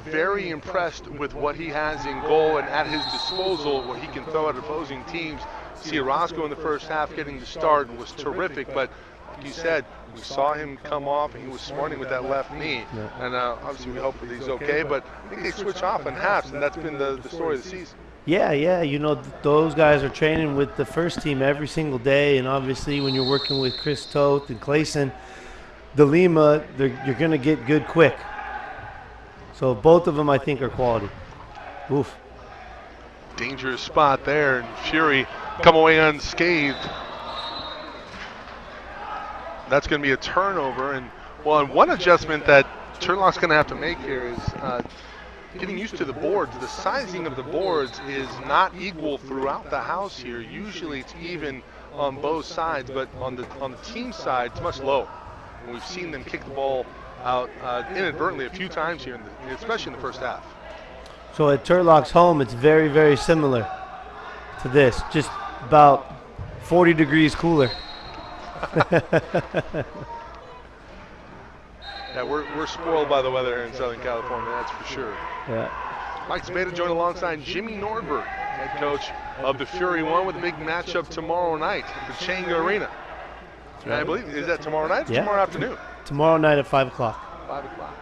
very impressed with what he has in goal and at his disposal, what he can throw at opposing teams. See Roscoe in the first half getting the start was terrific, but like you said, we saw him come off, and he was smarting with that left knee. Yeah. And obviously we hope that he's okay, but I think they switch off in halves, and that's been the story of the season. Yeah, you know, those guys are training with the first team every single day, and obviously when you're working with Chris Toth and Clayson, De Lima, you're going to get good quick. So both of them, I think, are quality. Oof. Dangerous spot there, and Fury come away unscathed. That's going to be a turnover, and one adjustment that Turlock's going to have to make here is getting used to the boards. The sizing of the boards is not equal throughout the house here. Usually it's even on both sides, but on the team side, it's much lower. And we've seen them kick the ball out inadvertently a few times here, especially in the first half. So at Turlock's home, it's very, very similar to this, just about 40 degrees cooler. Yeah, we're spoiled by the weather here in Southern California, that's for sure. Yeah. Mike Spada joined alongside Jimmy Nordberg, head coach of the Fury One, with a big matchup tomorrow night at the Changa Arena. Right. I believe, is that tomorrow night or tomorrow afternoon? Tomorrow night at 5 o'clock. 5 o'clock.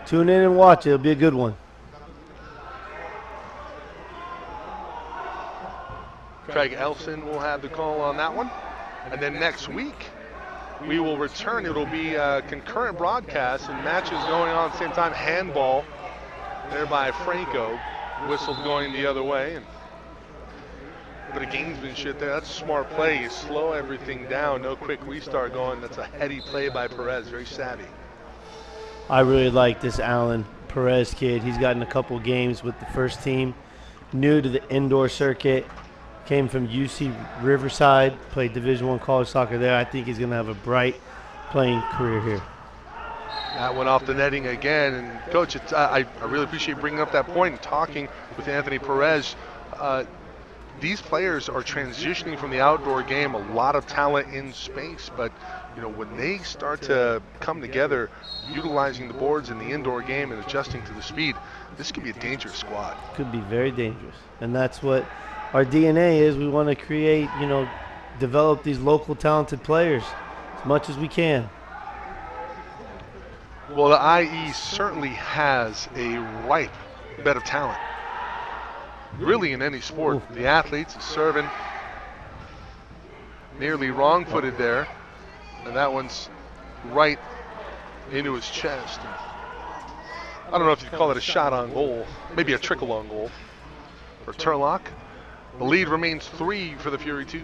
Tune in and watch. It'll be a good one. Craig Elson will have the call on that one. And then next week, we will return. It'll be a concurrent broadcast and matches going on at the same time. Handball there by Franco. Whistled going the other way. And a bit of gamesmanship there. That's a smart play. You slow everything down. No quick restart going. That's a heady play by Perez. Very savvy. I really like this Alan Perez kid. He's gotten a couple games with the first team. New to the indoor circuit. Came from UC Riverside. Played Division I college soccer there. I think he's going to have a bright playing career here. That went off the netting again. And Coach, I really appreciate bringing up that point and talking with Anthony Perez. These players are transitioning from the outdoor game, a lot of talent in space, but you know, when they start to come together, utilizing the boards in the indoor game and adjusting to the speed, this could be a dangerous squad. Could be very dangerous. And that's what our DNA is. We want to create, you know, develop these local talented players as much as we can. Well, the IE certainly has a ripe bed of talent. really in any sport. The athletes is serving nearly wrong-footed there, and that one's right into his chest. I don't know if you'd call it a shot on goal, maybe a trickle on goal for Turlock. The lead remains 3 for the Fury 2.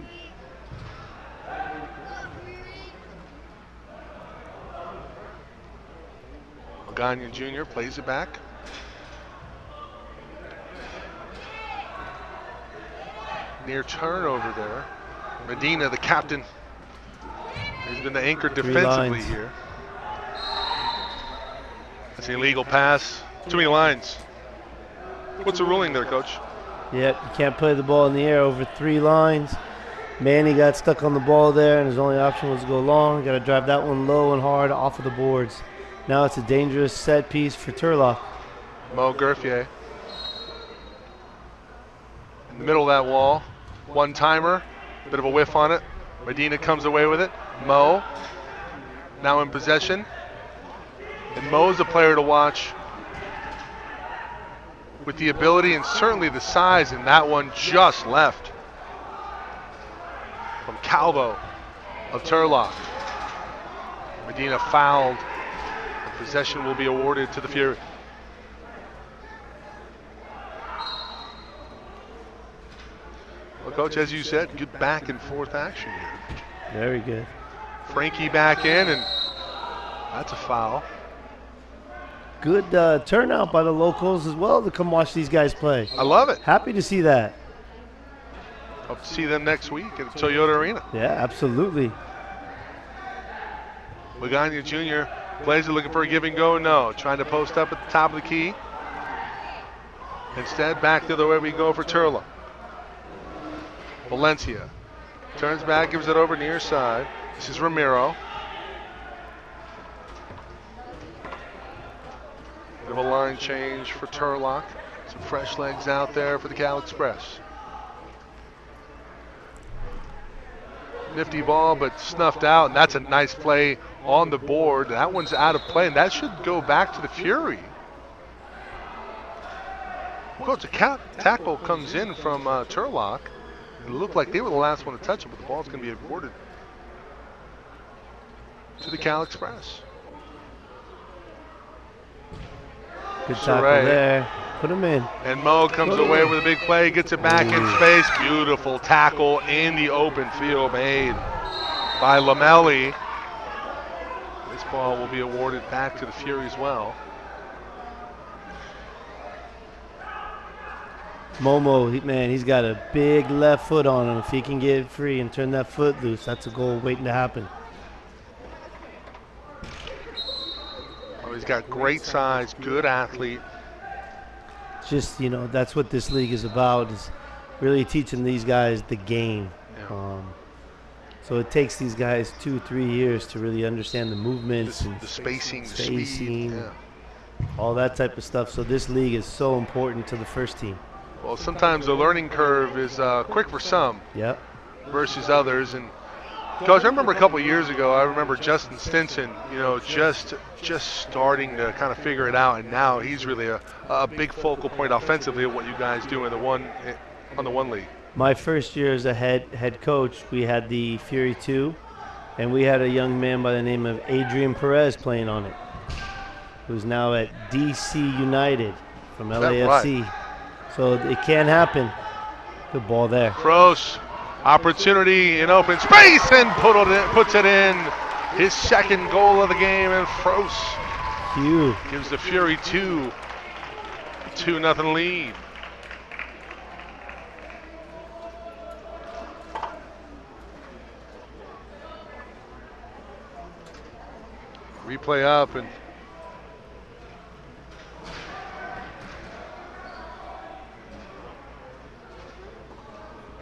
Gagnon Jr. plays it back. Near turnover there. Medina, the captain, has been the anchor defensively here. That's an illegal pass. Too many lines. What's the ruling there, Coach? Yep, you can't play the ball in the air over 3 lines. Manny got stuck on the ball there, and his only option was to go long. Got to drive that one low and hard off of the boards. Now it's a dangerous set piece for Turlock. Mo Gerfier. In the middle of that wall. One-timer. Bit of a whiff on it. Medina comes away with it. Mo now in possession. And Mo's a player to watch with the ability and certainly the size, and that one just left from Calvo of Turlock. Medina fouled. Possession will be awarded to the Fury. Well, Coach, as you said, good back and forth action here. Very good. Frankie back in, and that's a foul. Good turnout by the locals as well to come watch these guys play. I love it. Happy to see that. Hope to see them next week at Toyota Arena. Yeah, absolutely. Magana Jr. plays it, looking for a give and go. No, trying to post up at the top of the key. Instead, back the other way we go for Turlock. Valencia turns back, gives it over near side. This is Ramiro. Bit of a line change for Turlock. Some fresh legs out there for the Cal Express. Nifty ball, but snuffed out, and that's a nice play on the board. That one's out of play, and that should go back to the Fury. Coach, the tackle comes in from Turlock. It looked like they were the last one to touch it, but the ball's going to be awarded to the Cal Express. Good tackle there. Put him in. And Mo comes away with a big play, gets it back in space. Beautiful tackle in the open field made by Lamelli. This ball will be awarded back to the Fury as well. Momo, man, he's got a big left foot on him. If he can get free and turn that foot loose, that's a goal waiting to happen. Oh, he's got great size, good athlete. Just, you know, that's what this league is about, is really teaching these guys the game. Yeah. So it takes these guys 2-3 years to really understand the movements and the spacing, the speed, all that type of stuff. So this league is so important to the first team. Well, sometimes the learning curve is quick for some versus others. And Coach, I remember a couple of years ago, I remember Justin Stinson, you know, just starting to kind of figure it out, and now he's really a big focal point offensively of what you guys do in the one league. My first year as a head coach, we had the Fury 2, and we had a young man by the name of Adrian Perez playing on it, who's now at DC United from LAFC. Right? So it can happen. Good ball there. Cross. Opportunity in open space, and puts it in. His second goal of the game, and Frost gives the Fury 2-0 lead. Replay up, and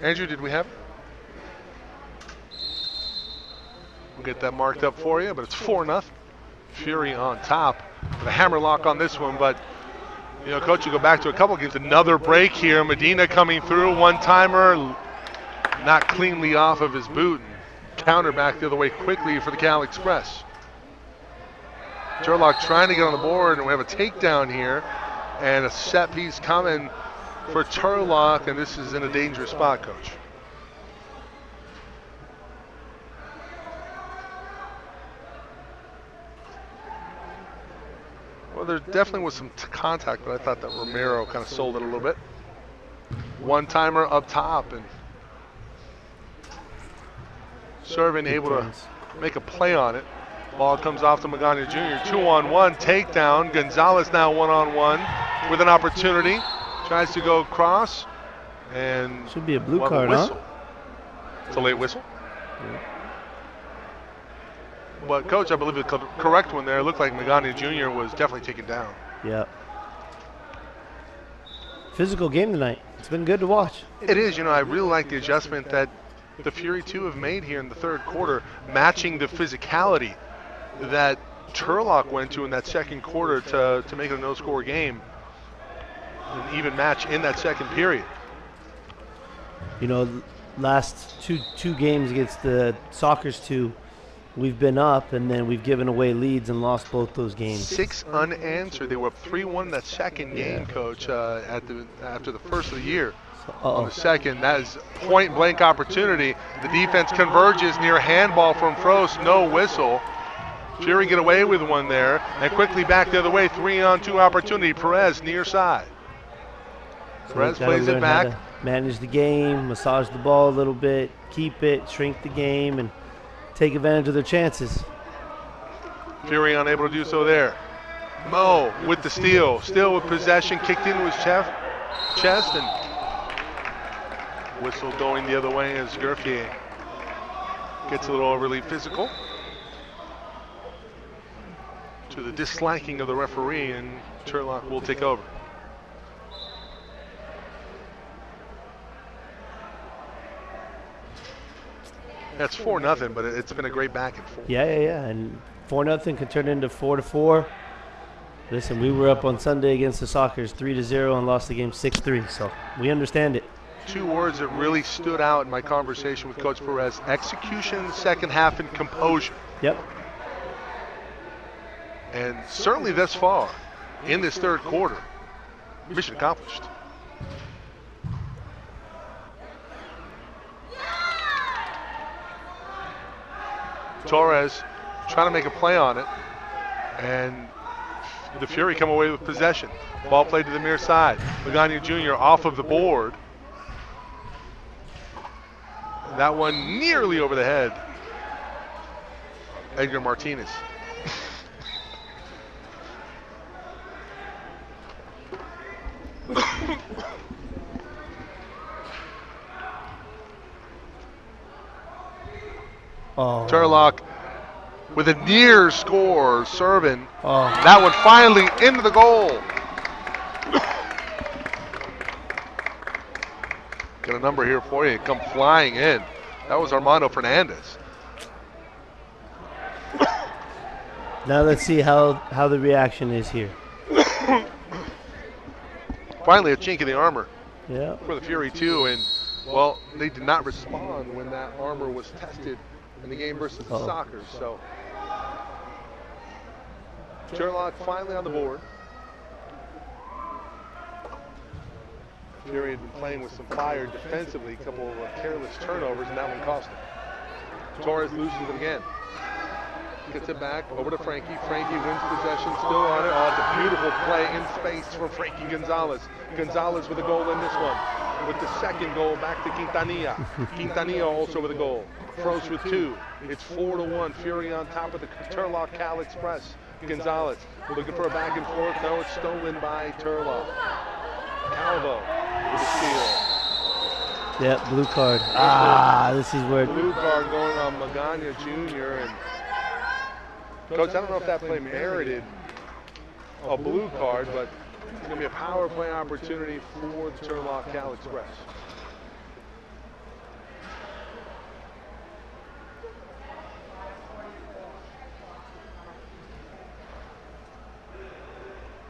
Andrew, did we have it? We'll get that marked up for you, but it's 4-0. Fury on top with a hammer lock on this one, but you know, Coach, you go back to a couple games, another break here. Medina coming through, one-timer, not cleanly off of his boot, and counter back the other way quickly for the Cal Express. Turlock trying to get on the board, and we have a takedown here, and a set piece coming for Turlock, and this is in a dangerous spot, Coach. Well, there definitely was some contact, but I thought that Romero kind of sold it a little bit. One-timer up top, and serving able to make a play on it. Ball comes off to Magana Jr. 2-on-1 takedown. Gonzalez now 1-on-1 with an opportunity. Tries to go across, and should be a blue we'll card, whistle. huh? It's a late whistle. But Coach, I believe the correct one there. It looked like Magana Jr. was definitely taken down. Yep. Physical game tonight. It's been good to watch. It is. You know, I really like the adjustment that the Fury 2 have made here in the third quarter, matching the physicality that Turlock went to in that second quarter to make it a no-score game. An even match in that second period. You know, last two games against the Soccer's 2, we've been up, and then we've given away leads and lost both those games. 6 unanswered. They were up 3-1 in that second game, Coach, after the first of the year. On the second, that is point-blank opportunity. The defense converges near a handball from Frost. No whistle. Fury get away with one there, and quickly back the other way. 3-on-2 opportunity. Perez near side. So Perez plays it back. How to manage the game, massage the ball a little bit, keep it, shrink the game, and take advantage of their chances. Fury unable to do so there. Mo with the steal. Still with possession, kicked into his chest, and whistle going the other way as Gerfier gets a little overly physical, to the disliking of the referee, and Turlock will take over. That's 4-0, but it's been a great back and forth. Yeah. And 4-0 can turn into 4-4. Listen, we were up on Sunday against the Sockers 3-0 and lost the game 6-3, so we understand it. 2 words that really stood out in my conversation with Coach Perez: execution in the second half and composure. Yep. And certainly thus far in this third quarter, mission accomplished. Torres trying to make a play on it, and the Fury come away with possession. Ball played to the near side. Magana Jr. off of the board. That one nearly over the head. Edgar Martinez. Oh. Turlock with a near score, serving. Oh. That one finally into the goal. Got a number here for you. Come flying in. That was Armando Fernandez. Now let's see how the reaction is here. Finally a chink in the armor. Yeah. For the Fury 2, and well, they did not respond when that armor was tested in the game versus the Soccer. So Turlock finally on the board. Fury had been playing with some fire defensively, a couple of careless turnovers, and that one cost him. Torres loses it again. Gets it back over to Frankie. Frankie wins possession, still on it. Oh, it's a beautiful play in space for Frankie Gonzalez. Gonzalez with a goal in this one. With the second goal back to Quintanilla. Quintanilla also with a goal. Frost with 2. It's 4-1. Fury on top of the Turlock Cal Express. Gonzalez looking for a back and forth. No, it's stolen by Turlock. Calvo with a steal. Yeah, blue card. This is where blue card going on Magana Jr. And Coach, I don't know if that play merited a blue card, but it's going to be a power play opportunity for the Turlock Cal Express.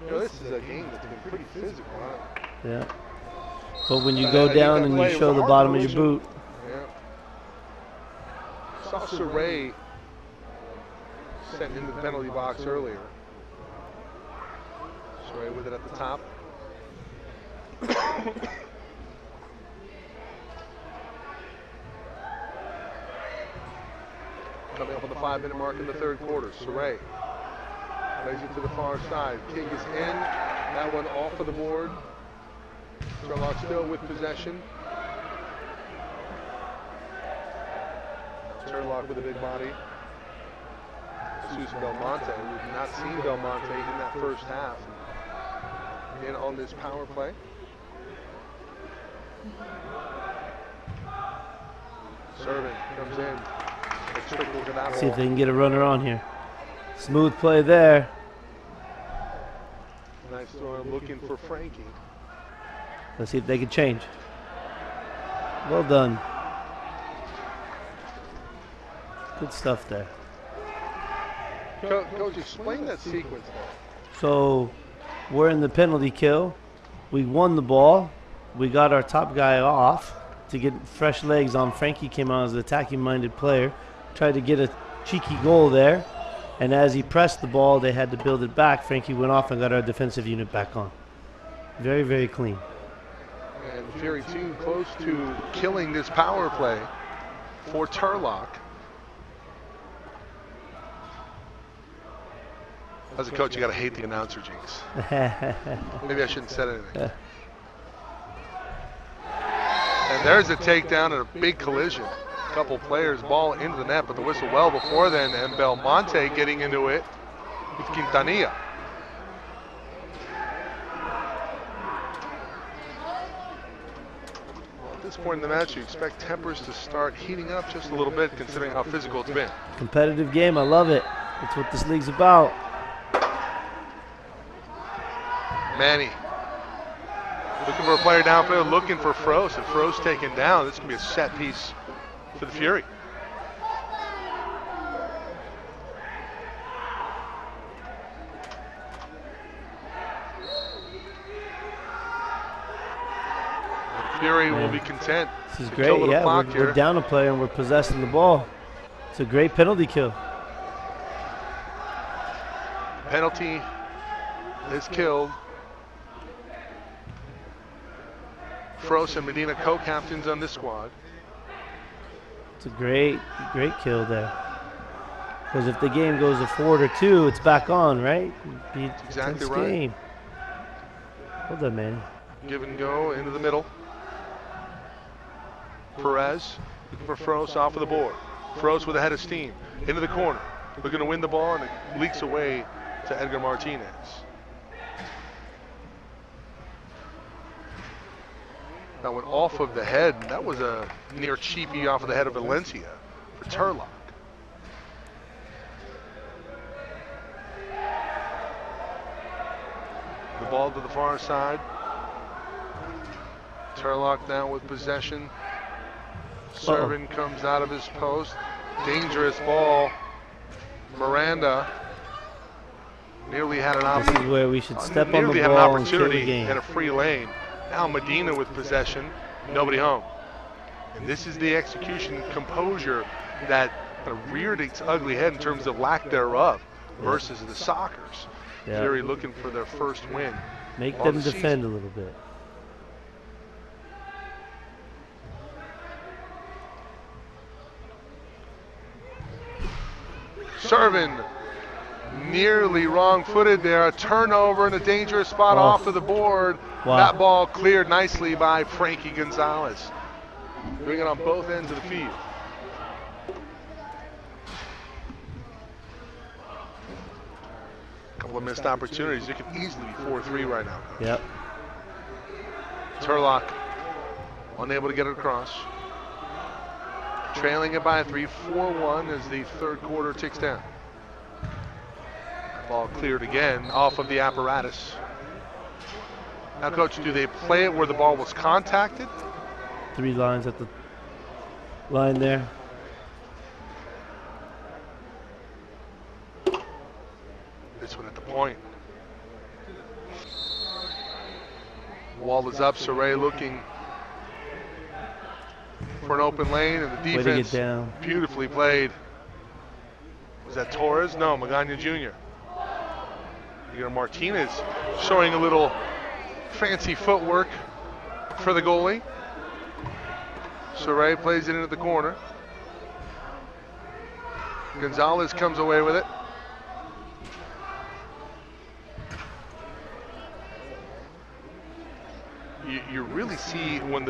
You know, this is a game that's been pretty physical, huh? Yeah. But when you go down and you show the bottom of your boot. Yeah. Saw Saray sent in the penalty box earlier. Saray with it at the top. Coming up on the 5-minute mark in the third quarter. Saray plays it to the far side. King is in. That one off of the board. Turlock still with possession. Turlock with a big body. Jesus Belmonte. We've not seen Belmonte in that first half. In on this power play. Serving comes in. See if they can get a runner on here. Smooth play there. Nice throw, looking for Frankie. Let's see if they can change. Well done. Good stuff there. Coach, explain that sequence there. So we're in the penalty kill. We won the ball. We got our top guy off to get fresh legs on. Frankie came out as an attacking-minded player. Tried to get a cheeky goal there. And as he pressed the ball, they had to build it back. Frankie went off and got our defensive unit back on. Very, very clean. And Fury 2 close to killing this power play for Turlock. As a coach, you got to hate the announcer jinx. Maybe I shouldn't have said anything. And there's a takedown and a big collision. A couple players, ball into the net, but the whistle well before then, and Belmonte getting into it with Quintanilla. Well, at this point in the match, you expect tempers to start heating up just a little bit, considering how physical it's been. Competitive game, I love it. That's what this league's about. Manny looking for a player downfield, looking for Frost, and Frost taken down. This could be a set piece for the Fury. The Fury will be content. This is great, yeah. We're down a player and we're possessing the ball. It's a great penalty kill. Penalty is killed. Frost and Medina co-captains on this squad. It's a great kill there. Because if the game goes to 4-2, it's back on, right? That's exactly right. Game. Well done, man. Give and go into the middle. Perez looking for Frost off of the board. Frost with a head of steam into the corner. Looking to win the ball, and it leaks away to Edgar Martinez. That went off of the head. That was a near cheapie off of the head of Valencia for Turlock. The ball to the far side. Turlock down with possession. Serving comes out of his post. Dangerous ball. Miranda nearly had an opportunity. This is where we should step on the Nearly had an ball and kill the opportunity game. and a free lane. Now Medina with possession, nobody home. And this is the execution composure that kind of reared its ugly head in terms of lack thereof versus the Sockers. Fury looking for their first win. Make them defend a little bit. Serving nearly wrong-footed there. A turnover in a dangerous spot off of the board. Wow. That ball cleared nicely by Frankie Gonzalez. Doing it on both ends of the field. A couple of missed opportunities. It could easily be 4-3 right now. Yep. Turlock unable to get it across. Trailing it by 3, 4-1 as the third quarter ticks down. Ball cleared again off of the apparatus. Now, Coach, do they play it where the ball was contacted? 3 lines at the line there. This one at the point. Wall is up. Saray looking for an open lane, and the defense way to get down. Beautifully played. Was that Torres? No, Magana Jr. You know, Martinez showing a little fancy footwork for the goalie. Saray plays it into the corner. Gonzalez comes away with it. You really see when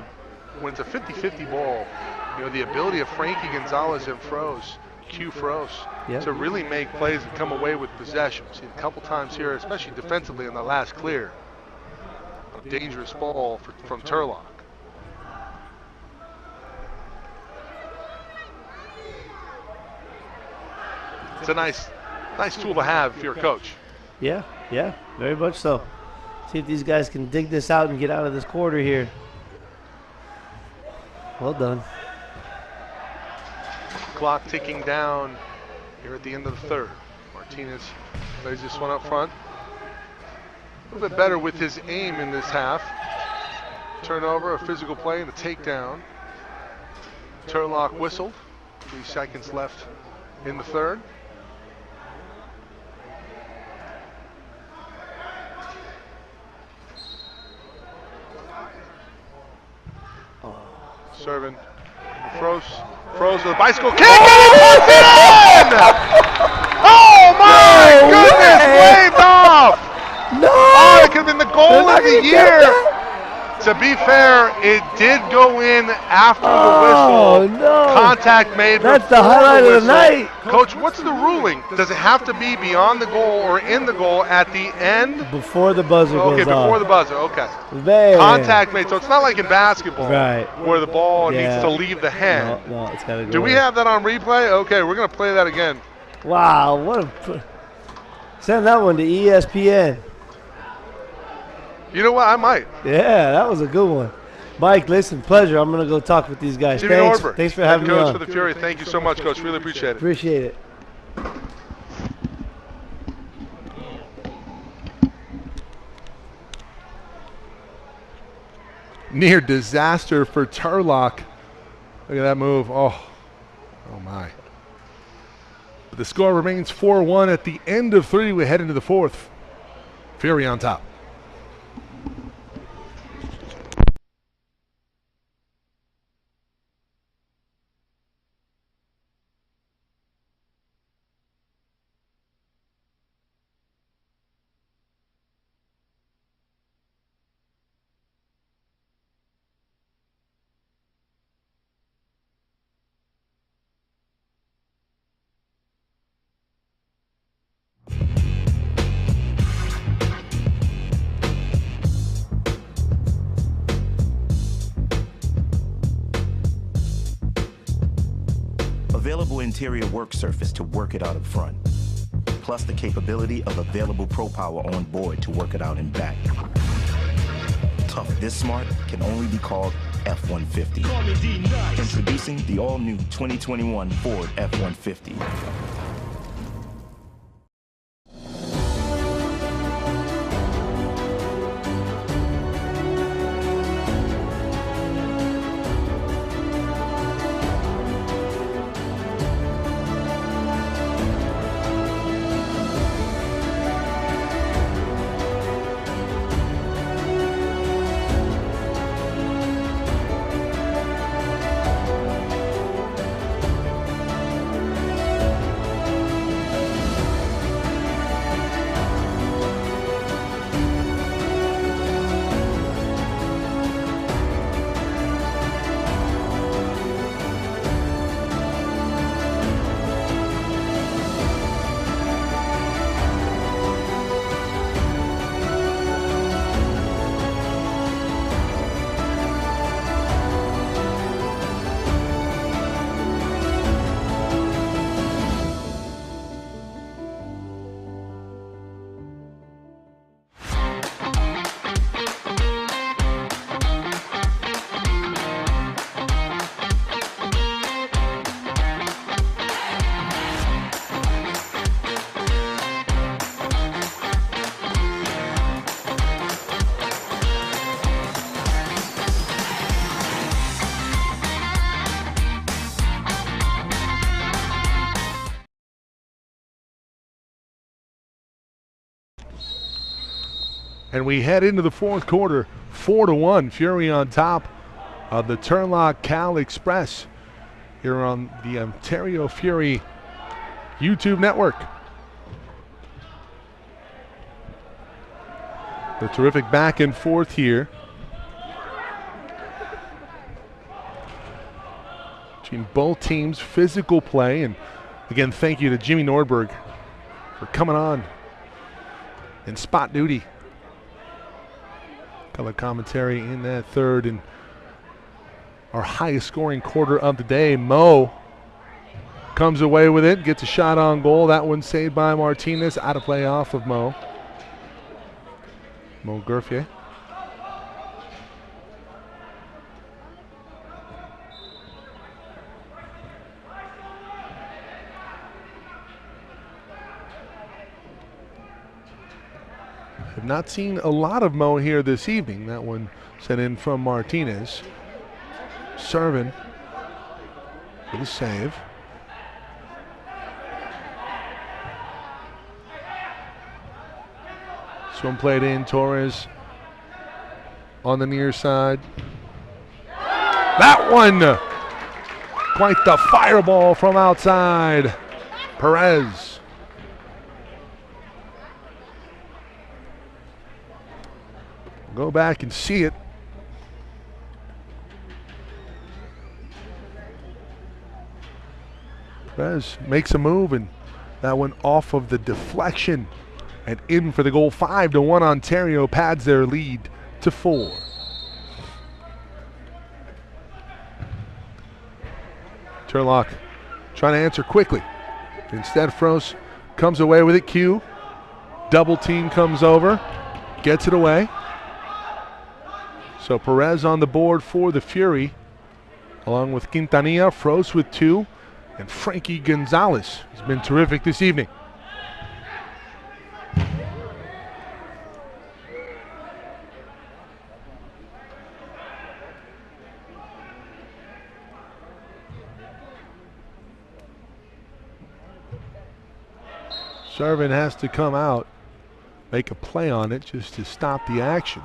it's a 50-50 ball, you know, the ability of Frankie Gonzalez and Froze to really make plays and come away with possession. We've seen a couple times here, especially defensively in the last clear. A dangerous ball from Turlock. It's a nice tool to have if you're a coach. Yeah, very much so. See if these guys can dig this out and get out of this quarter here. Well done. Clock ticking down here at the end of the third. Martinez plays this one up front. A little bit better with his aim in this half. Turnover, a physical play, and a takedown. Turlock whistled. 3 seconds left in the third. Serving. Froze with a bicycle kick, and he puts it in! Oh my goodness, waved off! No! Oh, it could have been the goal of the year. To be fair, it did go in after the whistle. No. Contact made. That's the before highlight of the whistle. night. Coach, what's the ruling? Does it have to be beyond the goal or in the goal at the end? Before the buzzer goes Okay, before off. the buzzer. Okay. Man. Contact made. So it's not like in basketball, Right. where the ball Yeah. needs to leave the hand. No, it's gotta go. Do we in. have that on replay? Okay, we're gonna play that again. Wow, what a. Send that one to ESPN. You know what? I might. Yeah, that was a good one. Mike, listen, pleasure. I'm going to go talk with these guys. Jimmy Thanks Orberg, for having me head coach on. for the Fury. Thank you so much, Coach. Really appreciate it. Appreciate it. Near disaster for Turlock. Look at that move. Oh my. But the score remains 4-1 at the end of 3. We head into the fourth. Fury on top. Available interior work surface to work it out up front, plus the capability of available Pro Power on board to work it out in back. Tough this smart can only be called F-150. Introducing the all-new 2021 Ford F-150. And we head into the fourth quarter. 4-1. Fury on top of the Turlock Cal Express here on the Ontario Fury YouTube network. The terrific back and forth here between both teams, physical play. And again, thank you to Jimmy Nordberg for coming on in spot duty. Color commentary in that third, and our highest scoring quarter of the day. Mo comes away with it, gets a shot on goal. That one saved by Martinez. Out of play off of Mo. Mo Gerfier. Have not seen a lot of Mo here this evening. That one sent in from Martinez. Servin for the save. This one played in. Torres on the near side. That one! Quite the fireball from outside. Perez. Go back and see it. Perez makes a move, and that one off of the deflection and in for the goal. 5-1. Ontario pads their lead to 4. Turlock trying to answer quickly. Instead, Froese comes away with it. Q. Double team comes over, gets it away. So Perez on the board for the Fury, along with Quintanilla. Froese with 2, and Frankie Gonzalez has been terrific this evening. Servin has to come out, make a play on it just to stop the action.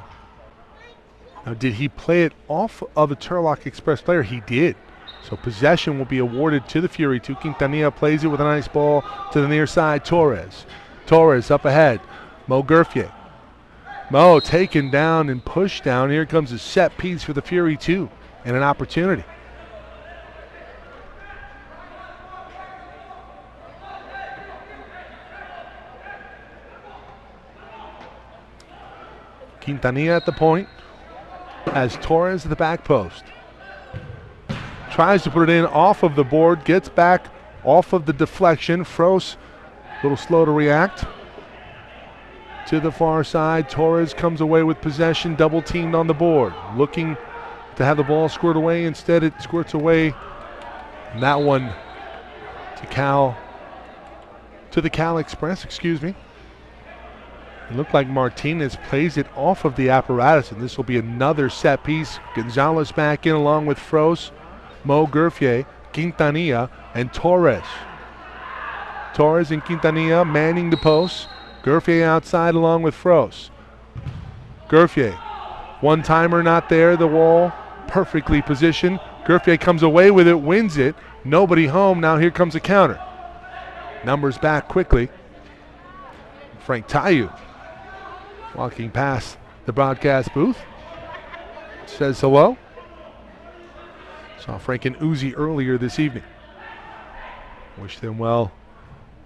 Now, did he play it off of a Turlock Express player? He did. So possession will be awarded to the Fury. Quintanilla plays it with a nice ball to the near side. Torres. Torres up ahead. Mo Gerfier. Mo taken down and pushed down. Here comes a set piece for the Fury too, and an opportunity. Quintanilla at the point. Has Torres at the back post. Tries to put it in off of the board, gets back off of the deflection. Froese a little slow to react. To the far side, Torres comes away with possession, double teamed on the board. Looking to have the ball squirt away, instead it squirts away. And that one to the Cal Express, excuse me. It looked like Martinez plays it off of the apparatus, and this will be another set piece. Gonzalez back in along with Froese, Mo Gerfier, Quintanilla, and Torres. Torres and Quintanilla manning the post. Gerfier outside along with Froese. Gerfier, one-timer not there, the wall perfectly positioned. Gerfier comes away with it, wins it. Nobody home, now here comes a counter. Numbers back quickly. Frank Tayu walking past the broadcast booth. Says hello. Saw Frank and Uzi earlier this evening. Wish them well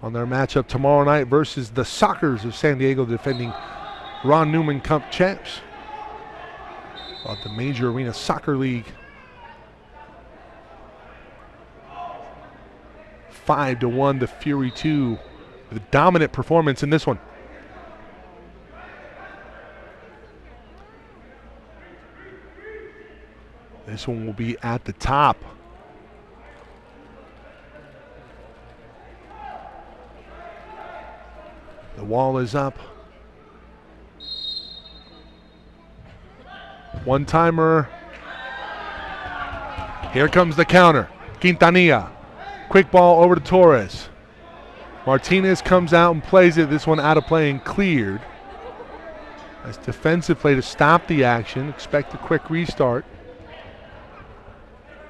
on their matchup tomorrow night versus the Sockers of San Diego, defending Ron Newman Cup champs of the Major Arena Soccer League. 5-1, the Fury 2 with a dominant performance in this one. This one will be at the top. The wall is up. One-timer. Here comes the counter. Quintanilla. Quick ball over to Torres. Martinez comes out and plays it. This one out of play and cleared. Nice defensive play to stop the action. Expect a quick restart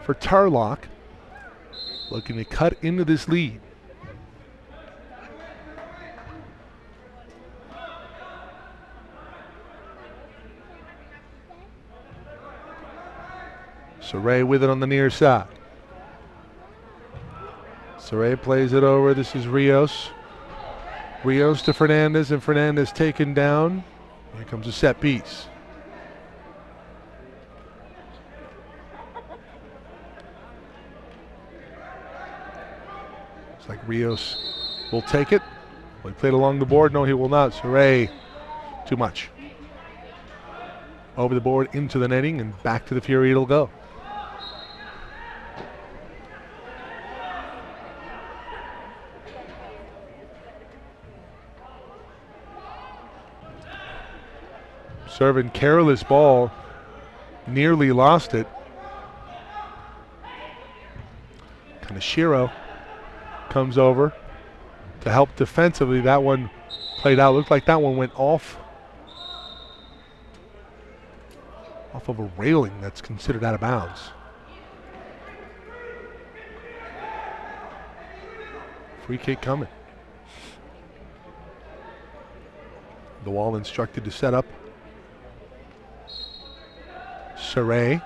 for Turlock. Looking to cut into this lead. Saray with it on the near side. Saray plays it over. This is Rios. Rios to Fernandez, and Fernandez taken down. Here comes a set piece. Looks like Rios will take it. Will he play it along the board? No, he will not. Saray, too much. Over the board, into the netting, and back to the Fury it'll go. Serving careless ball, nearly lost it. Kaneshiro comes over to help defensively. That one played out. Looked like that one went off of a railing that's considered out of bounds. Free kick coming. The wall instructed to set up. Saray.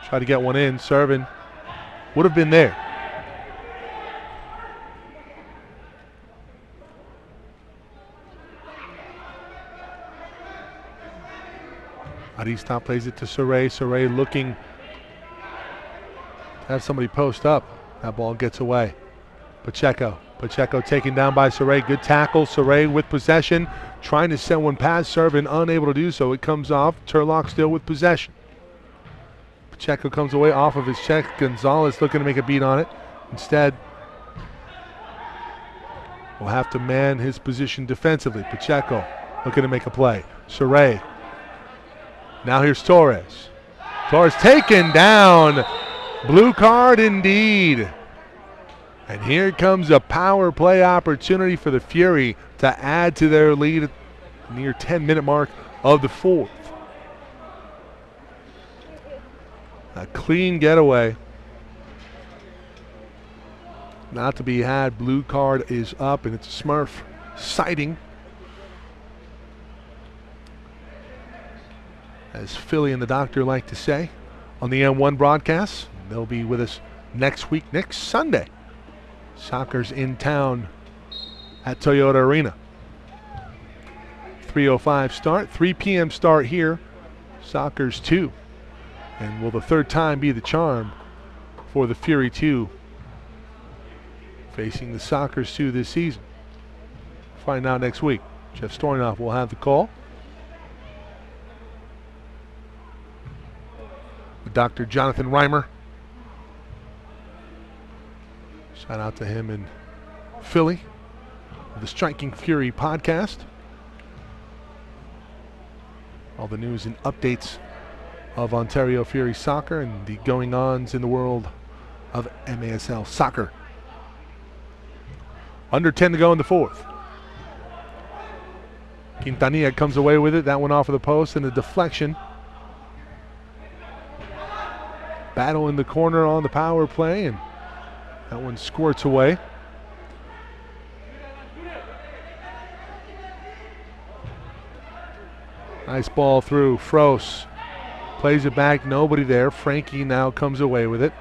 Try to get one in. Serving. Would have been there. Arista plays it to Saray. Saray looking to have somebody post up. That ball gets away. Pacheco taken down by Saray. Good tackle. Saray with possession. Trying to send one past Servin. Unable to do so. It comes off. Turlock still with possession. Pacheco comes away off of his check. Gonzalez looking to make a beat on it. Instead, will have to man his position defensively. Pacheco looking to make a play. Saray. Now here's Torres. Torres taken down. Blue card indeed. And here comes a power play opportunity for the Fury to add to their lead at the near 10-minute mark of the fourth. A clean getaway. Not to be had. Blue card is up, and it's a Smurf sighting. As Philly and the doctor like to say on the M1 broadcast. They'll be with us next week, next Sunday. Soccer's in town at Toyota Arena. 3:05 start, 3 p.m. start here. Soccer's 2. And will the third time be the charm for the Fury 2 facing the Soccer's 2 this season? Find out next week. Jeff Stornoff will have the call. Dr. Jonathan Reimer. Shout out to him in Philly, the Striking Fury podcast. All the news and updates of Ontario Fury soccer and the going-ons in the world of MASL soccer. Under 10 to go in the fourth. Quintanilla comes away with it. That one off of the post and a deflection. Battle in the corner on the power play, and that one squirts away. Nice ball through. Froese plays it back. Nobody there. Frankie now comes away with it.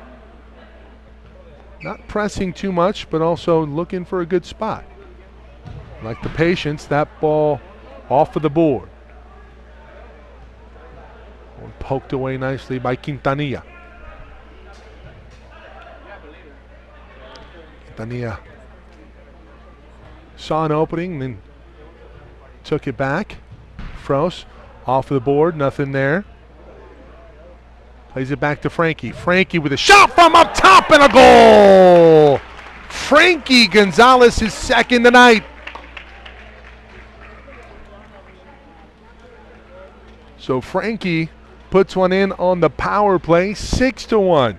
Not pressing too much, but also looking for a good spot. Like the patience, that ball off of the board. Poked away nicely by Quintanilla. Quintanilla saw an opening, then took it back. Froese off of the board, nothing there. Plays it back to Frankie. Frankie with a shot from up top and a goal! Frankie Gonzalez is second tonight. So Frankie puts one in on the power play, 6-1.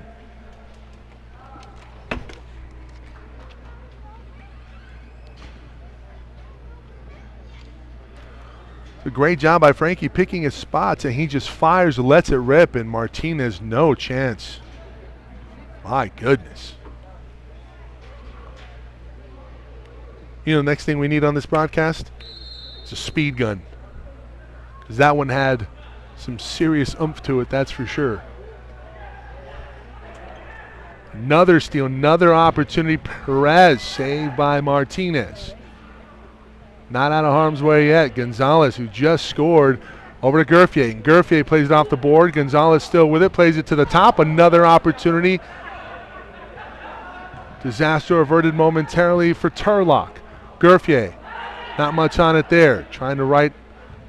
It's a great job by Frankie picking his spots, and he just fires, lets it rip, and Martinez no chance. My goodness. You know, next thing we need on this broadcast is a speed gun, because that one had some serious oomph to it, that's for sure. Another steal, another opportunity. Perez saved by Martinez. Not out of harm's way yet. Gonzalez, who just scored, over to Gerfier. And Gerfier plays it off the board. Gonzalez still with it, plays it to the top. Another opportunity. Disaster averted momentarily for Turlock. Gerfier, not much on it there. Trying to right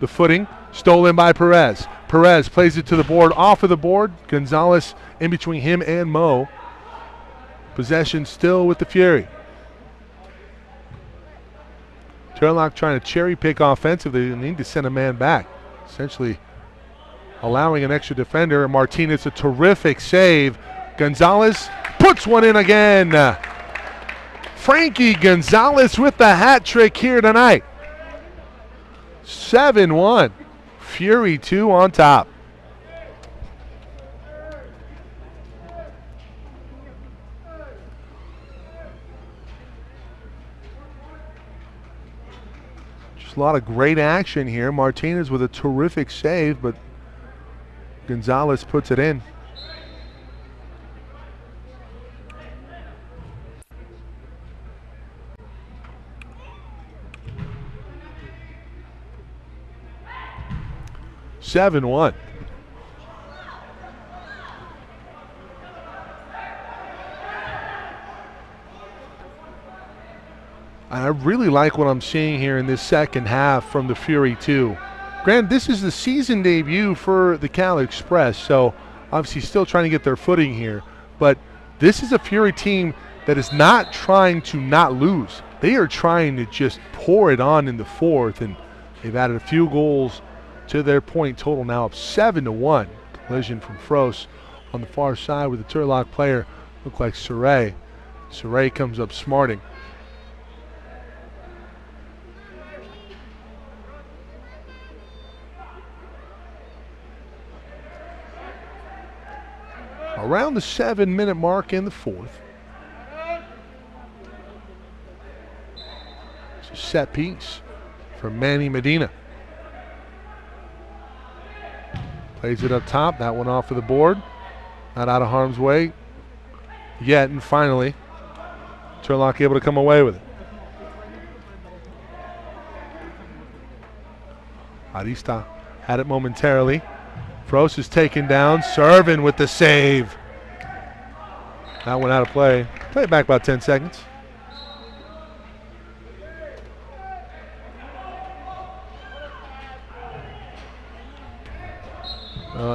the footing. Stolen by Perez. Perez plays it to the board, off of the board. Gonzalez in between him and Mo. Possession still with the Fury. Turlock trying to cherry pick offensively. They need to send a man back. Essentially allowing an extra defender. Martinez, a terrific save. Gonzalez puts one in again. Frankie Gonzalez with the hat trick here tonight. 7-1. Fury 2 on top. Just a lot of great action here. Martinez with a terrific save, but Gonzalez puts it in. Seven one. I really like what I'm seeing here in this second half from the Fury 2. Granted, this is the season debut for the Cal Express, so obviously still trying to get their footing here. But this is a Fury team that is not trying to not lose. They are trying to just pour it on in the fourth, and they've added a few goals to their point total now of 7-1. Collision from Frost on the far side with the Turlock player. Looked like Saray. Saray comes up smarting. Around the 7-minute mark in the fourth. It's a set piece from Manny Medina. Plays it up top. That one off of the board. Not out of harm's way yet, and finally Turlock able to come away with it. Arista had it momentarily. Frost is taken down. Servin with the save. That one out of play. Play it back about 10 seconds.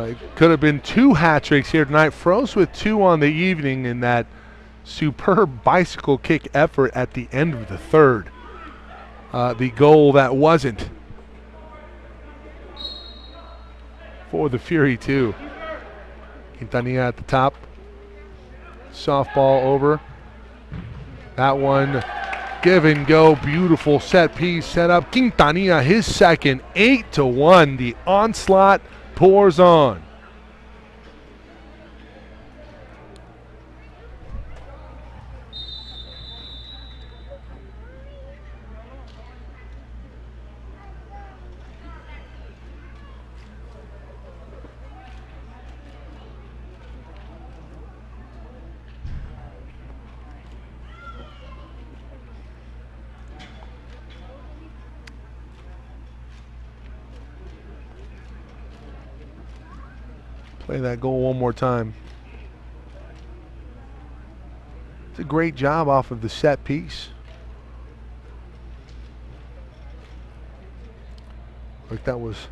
It could have been two hat tricks here tonight. Frost with two on the evening in that superb bicycle kick effort at the end of the third. The goal that wasn't for the Fury 2. Quintanilla at the top. Softball over. That one give and go. Beautiful set piece set up. Quintanilla his second. 8-1. The onslaught pours on. Play that goal one more time. It's a great job off of the set piece. Like that was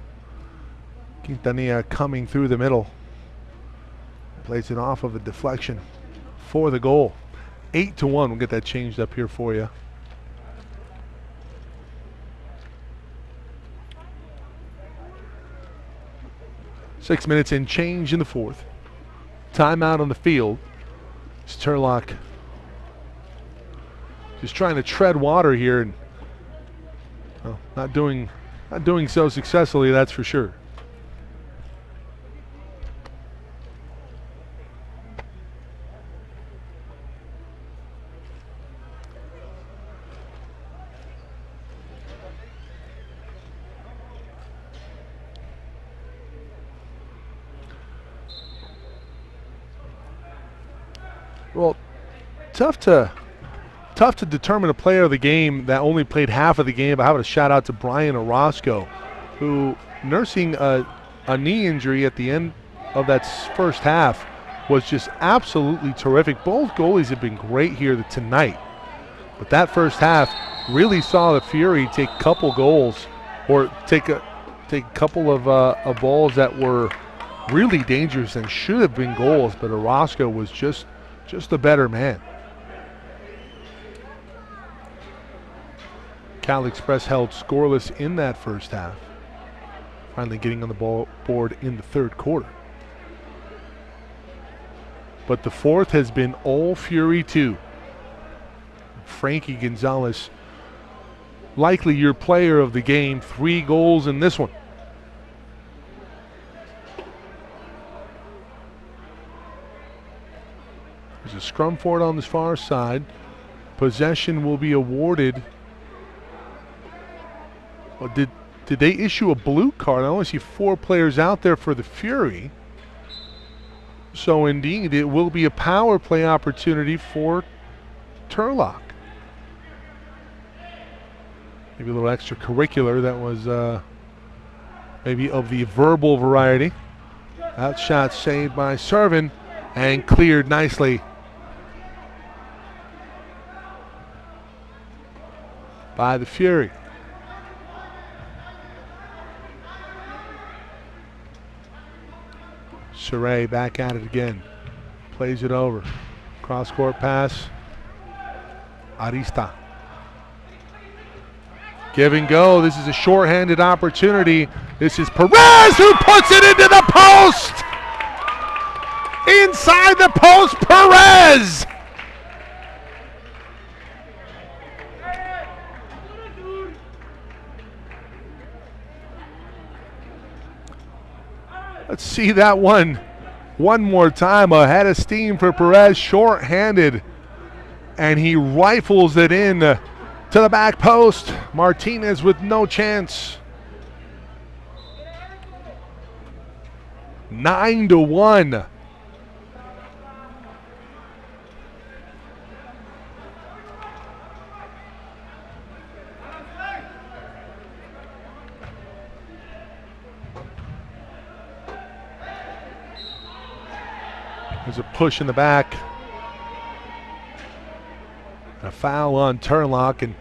Quintanilla coming through the middle. Plays it off of a deflection for the goal. 8-1. We'll get that changed up here for you. Six minutes and change in the fourth. Timeout on the field. It's Turlock just trying to tread water here and not doing Not doing so successfully, that's for sure. Well, tough to determine a player of the game that only played half of the game. But how about a shout out to Brian Orozco, who, nursing a knee injury at the end of that first half, was just absolutely terrific. Both goalies have been great here tonight, but that first half really saw the Fury take a couple goals, or take a couple of balls that were really dangerous and should have been goals. But Orozco was just the better man. Cal Express held scoreless in that first half, finally getting on the board in the third quarter. But the fourth has been all Fury 2. Frankie Gonzalez, likely your player of the game, 3 goals in this one. There's a scrum for it on the far side. Possession will be awarded. Well, did they issue a blue card? I only see 4 players out there for the Fury. So indeed, it will be a power play opportunity for Turlock. Maybe a little extracurricular that was maybe of the verbal variety. That shot saved by Servin and cleared nicely by the Fury. Saray back at it again. Plays it over. Cross-court pass. Arista. Give and go. This is a shorthanded opportunity. This is Perez who puts it into the post! Inside the post, Perez! Let's see that one more time. A head of steam for Perez, short-handed, and he rifles it in to the back post. Martinez with no chance. 9-1. There's a push in the back. A foul on Turlock, and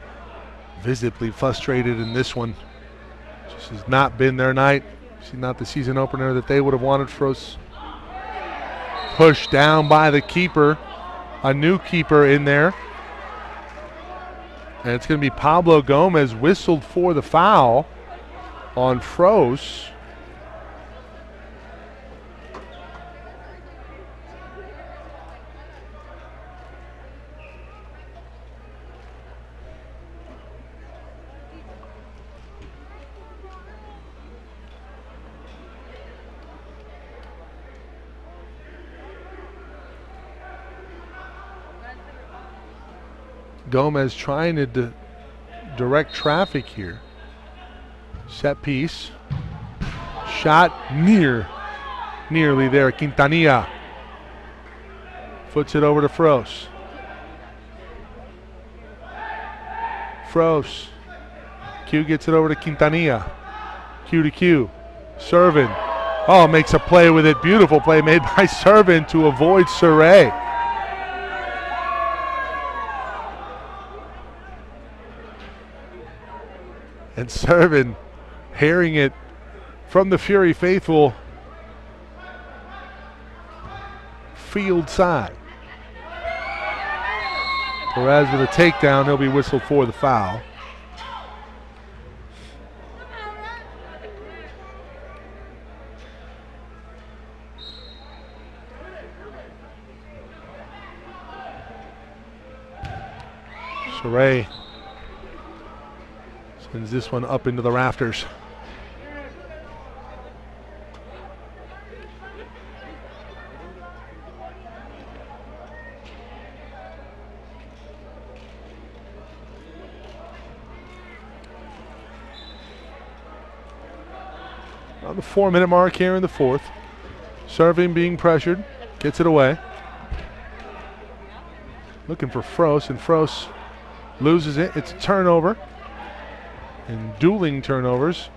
visibly frustrated in this one. Just has not been their night. This is not the season opener that they would have wanted for us. Pushed down by the keeper. A new keeper in there. And it's going to be Pablo Gomez whistled for the foul on Froese. Gomez trying to direct traffic here. Set piece. Shot nearly there. Quintanilla foots it over to Froese. Froese. Q gets it over to Quintanilla. Q to Q. Servin. Oh, makes a play with it. Beautiful play made by Servin to avoid Saray. And Servin hearing it from the Fury faithful field side. Perez with a takedown. He'll be whistled for the foul. Saray sends this one up into the rafters. On the 4-minute mark here in the fourth. Serving, being pressured, gets it away. Looking for Frost, and Frost loses it. It's a turnover. And dueling turnovers.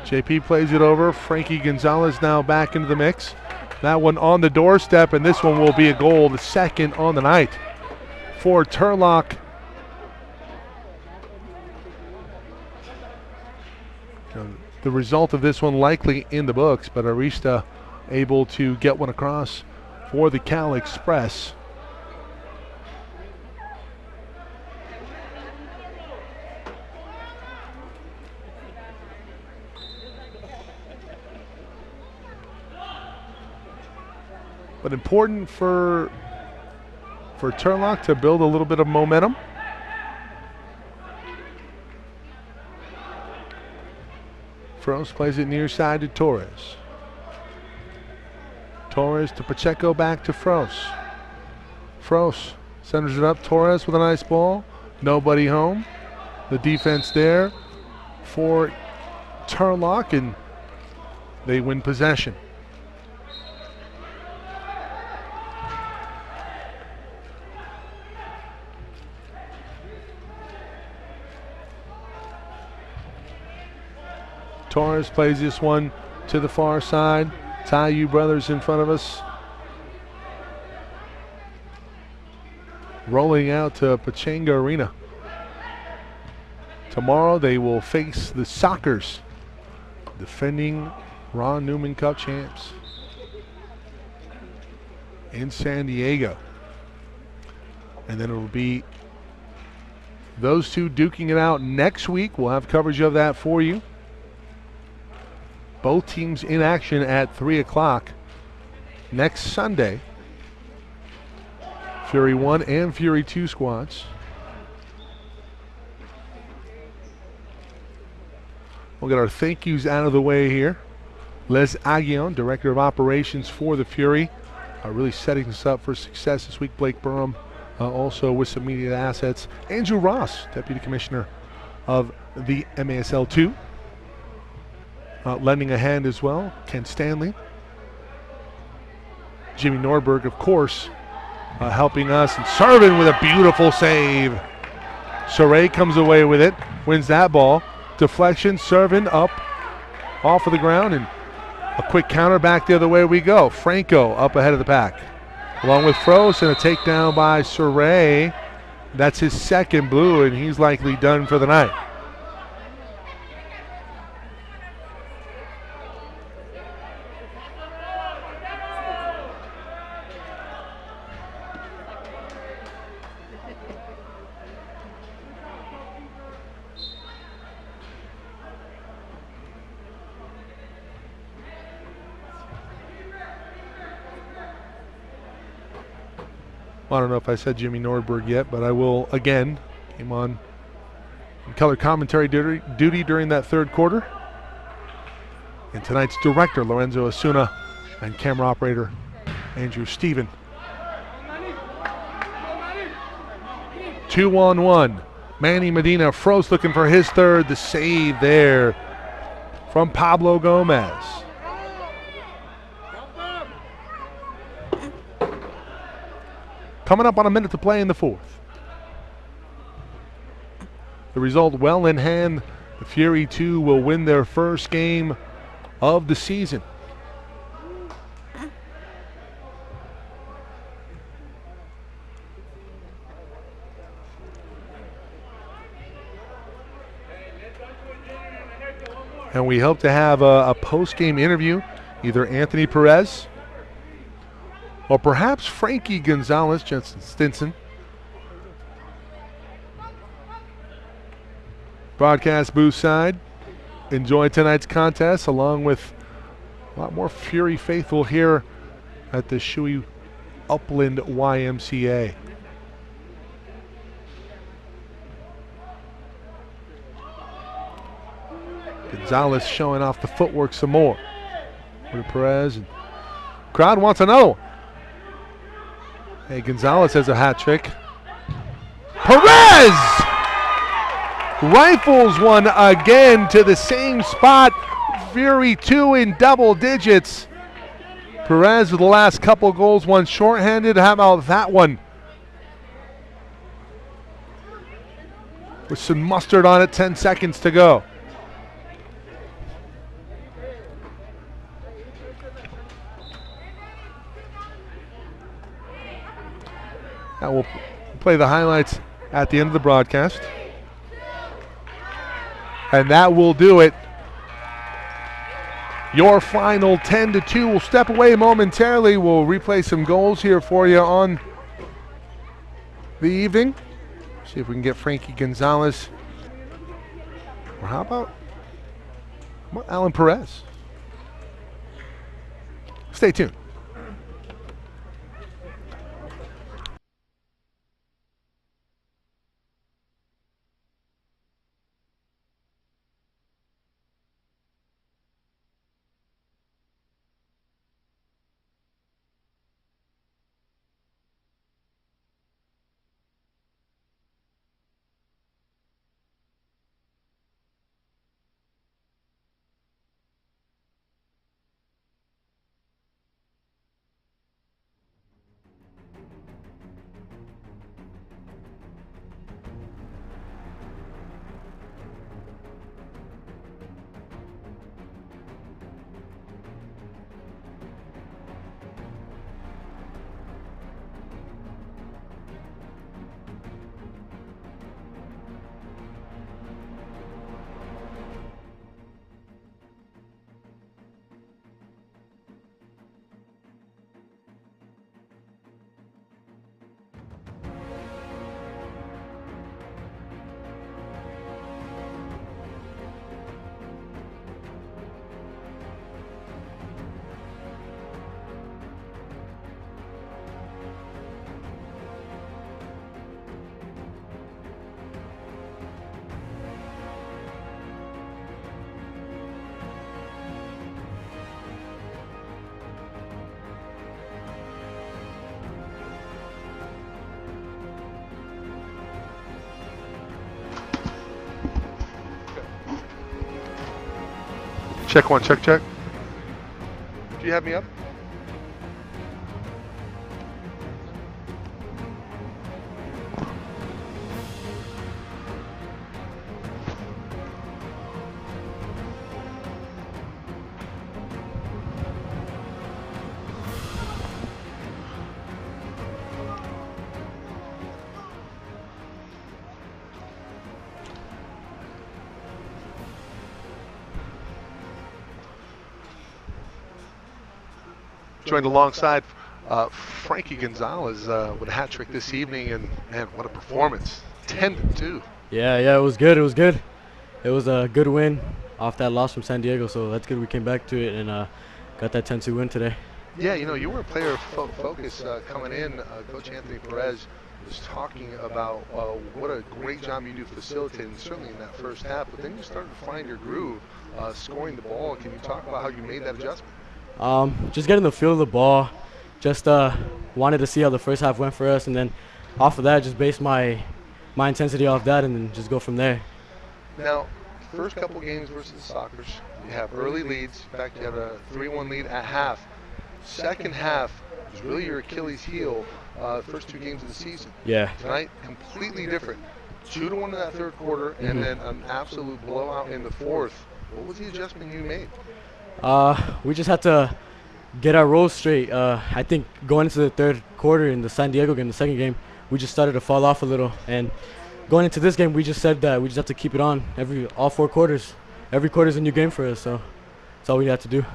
JP plays it over. Frankie Gonzalez now back into the mix. That one on the doorstep, and this one will be a goal, the second on the night for Turlock. The result of this one likely in the books, but Arista able to get one across for the Cal Express. But important for Turlock to build a little bit of momentum. Frost plays it near side to Torres. Torres to Pacheco, back to Frost. Frost centers it up. Torres with a nice ball. Nobody home. The defense there for Turlock, and they win possession. Torres plays this one to the far side. Tayu brothers in front of us. Rolling out to Pachanga Arena. Tomorrow they will face the Sockers, defending Ron Newman Cup champs in San Diego. And then it will be those two duking it out next week. We'll have coverage of that for you. Both teams in action at 3 o'clock next Sunday. Fury 1 and Fury 2 squads. We'll get our thank yous out of the way here. Les Aguillon, Director of Operations for the Fury, really setting us up for success this week. Blake Burham, also with some media assets. Andrew Ross, Deputy Commissioner of the MASL 2. Lending a hand as well, Ken Stanley. Jimmy Norberg, of course, helping us, and serving with a beautiful save. Saray comes away with it, wins that ball. Deflection, serving up off of the ground, and a quick counter back the other way we go. Franco up ahead of the pack, along with Frost, and a takedown by Saray. That's his second blue, and he's likely done for the night. I don't know if I said Jimmy Nordberg yet, but I will again. Came on color commentary duty during that third quarter. And tonight's director, Lorenzo Asuna, and camera operator, Andrew Stephen. 2-on-1. Manny Medina, Frost looking for his third. The save there from Pablo Gomez. Coming up on a minute to play in the fourth. The result well in hand. The Fury 2 will win their first game of the season. And we hope to have a post-game interview, either Anthony Perez or perhaps Frankie Gonzalez, Jensen Stinson. Broadcast booth side. Enjoy tonight's contest along with a lot more Fury faithful here at the Shuey Upland YMCA. Gonzalez showing off the footwork some more. With Perez. And crowd wants to know. Hey, Gonzalez has a hat trick. Perez rifles one again to the same spot. Fury 2 in double digits. Perez with the last couple goals, one shorthanded. How about that one? With some mustard on it, 10 seconds to go. Now we'll play the highlights at the end of the broadcast. And that will do it. Your final 10-2. We'll step away momentarily. We'll replay some goals here for you on the evening. See if we can get Frankie Gonzalez. Or how about Alan Perez? Stay tuned. Check one, check. Do you have me up? Joined alongside Frankie Gonzalez with a hat trick this evening, and man, what a performance! 10-2. Yeah, it was good. It was a good win off that loss from San Diego, so that's good. We came back to it and got that 10-2 win today. Yeah, you know, you were a player of focus coming in. Coach Anthony Perez was talking about what a great job you do facilitating, certainly in that first half, but then you started to find your groove, scoring the ball. Can you talk about how you made that adjustment? Just getting the feel of the ball. Just wanted to see how the first half went for us, and then off of that, just base my intensity off that, and then just go from there. Now, first couple games versus the Sockers, you have early leads. In fact, you have a 3-1 lead at half. Second half was really your Achilles heel. First two games of the season. Yeah. Tonight, completely different. 2-1 in that third quarter, and then an absolute blowout in the fourth. What was the adjustment you made? We just had to get our roles straight. I think going into the third quarter in the San Diego game, the second game, we just started to fall off a little. And going into this game, we just said that we just have to keep it on all 4 quarters. Every quarter is a new game for us, so that's all we had to do.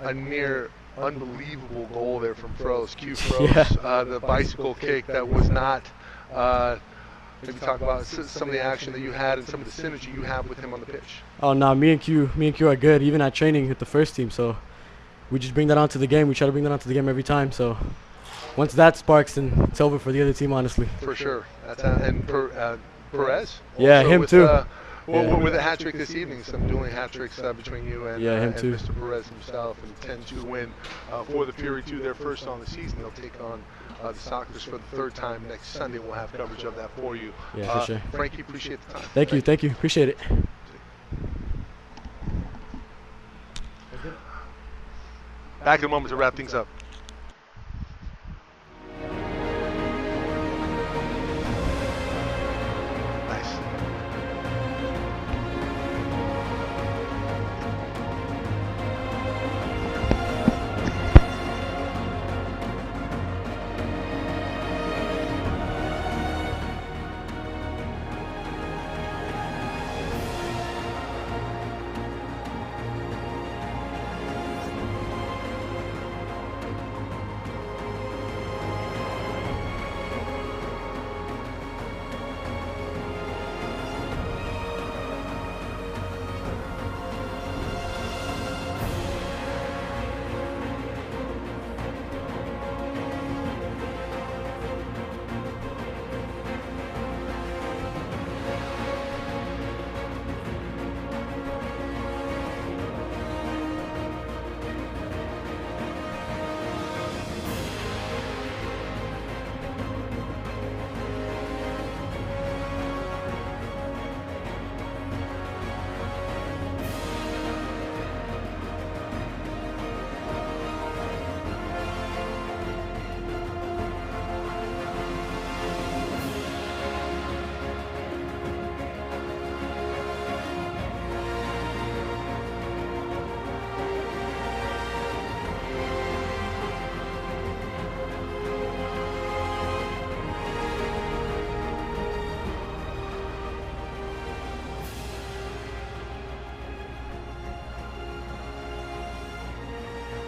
A near unbelievable goal there from Froese, Q Froese. Yeah. The bicycle kick that was not. Maybe talk about some of the action that you had and some of the synergy you have with him on the pitch. Oh no, me and Q are good, even at training with the first team. So we just bring that onto the game. We try to bring that onto the game every time. So once that sparks, then it's over for the other team, honestly. For sure. That's and Perez. Yeah, him with, too. Well, Yeah. with a hat trick this evening, some dueling hat tricks between you and, Yeah, him and too. Mr. Perez himself, and 10-2 win for the Fury 2, their first on the season. They'll take on the Sockers for the third time next Sunday. We'll have coverage of that for you. Yeah, for sure. Frankie, appreciate the time. Thank you. Appreciate it. Back in a moment to wrap things up. Nice.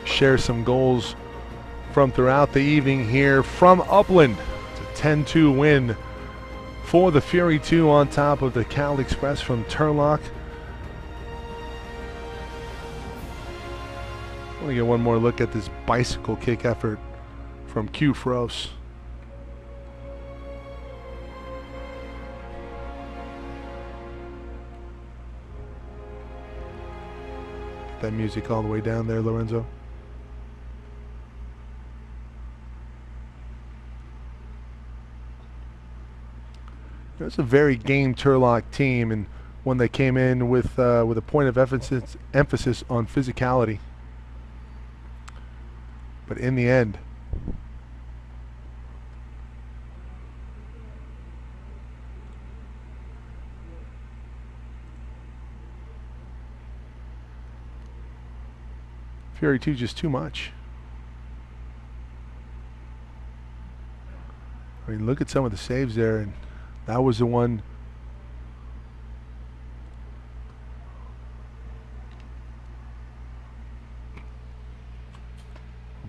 Share some goals from throughout the evening here from Upland. It's a 10-2 win for the Fury 2 on top of the Cal Express from Turlock. I want to get one more look at this bicycle kick effort from Q Fros. Get that music all the way down there, Lorenzo. It's a very game Turlock team, and one that came in with a point of emphasis on physicality. But in the end, Fury 2 just too much. I mean, look at some of the saves there, and that was the one.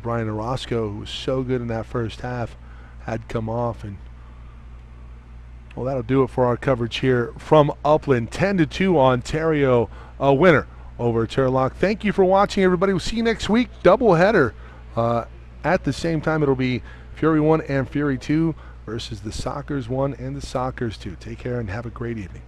Brian Orozco, who was so good in that first half, had come off. And well, that'll do it for our coverage here from Upland. 10-2 Ontario, a winner over Turlock. Thank you for watching, everybody. We'll see you next week. Doubleheader at the same time. It'll be Fury 1 and Fury 2 versus the Sockers 1 and the Sockers 2. Take care and have a great evening.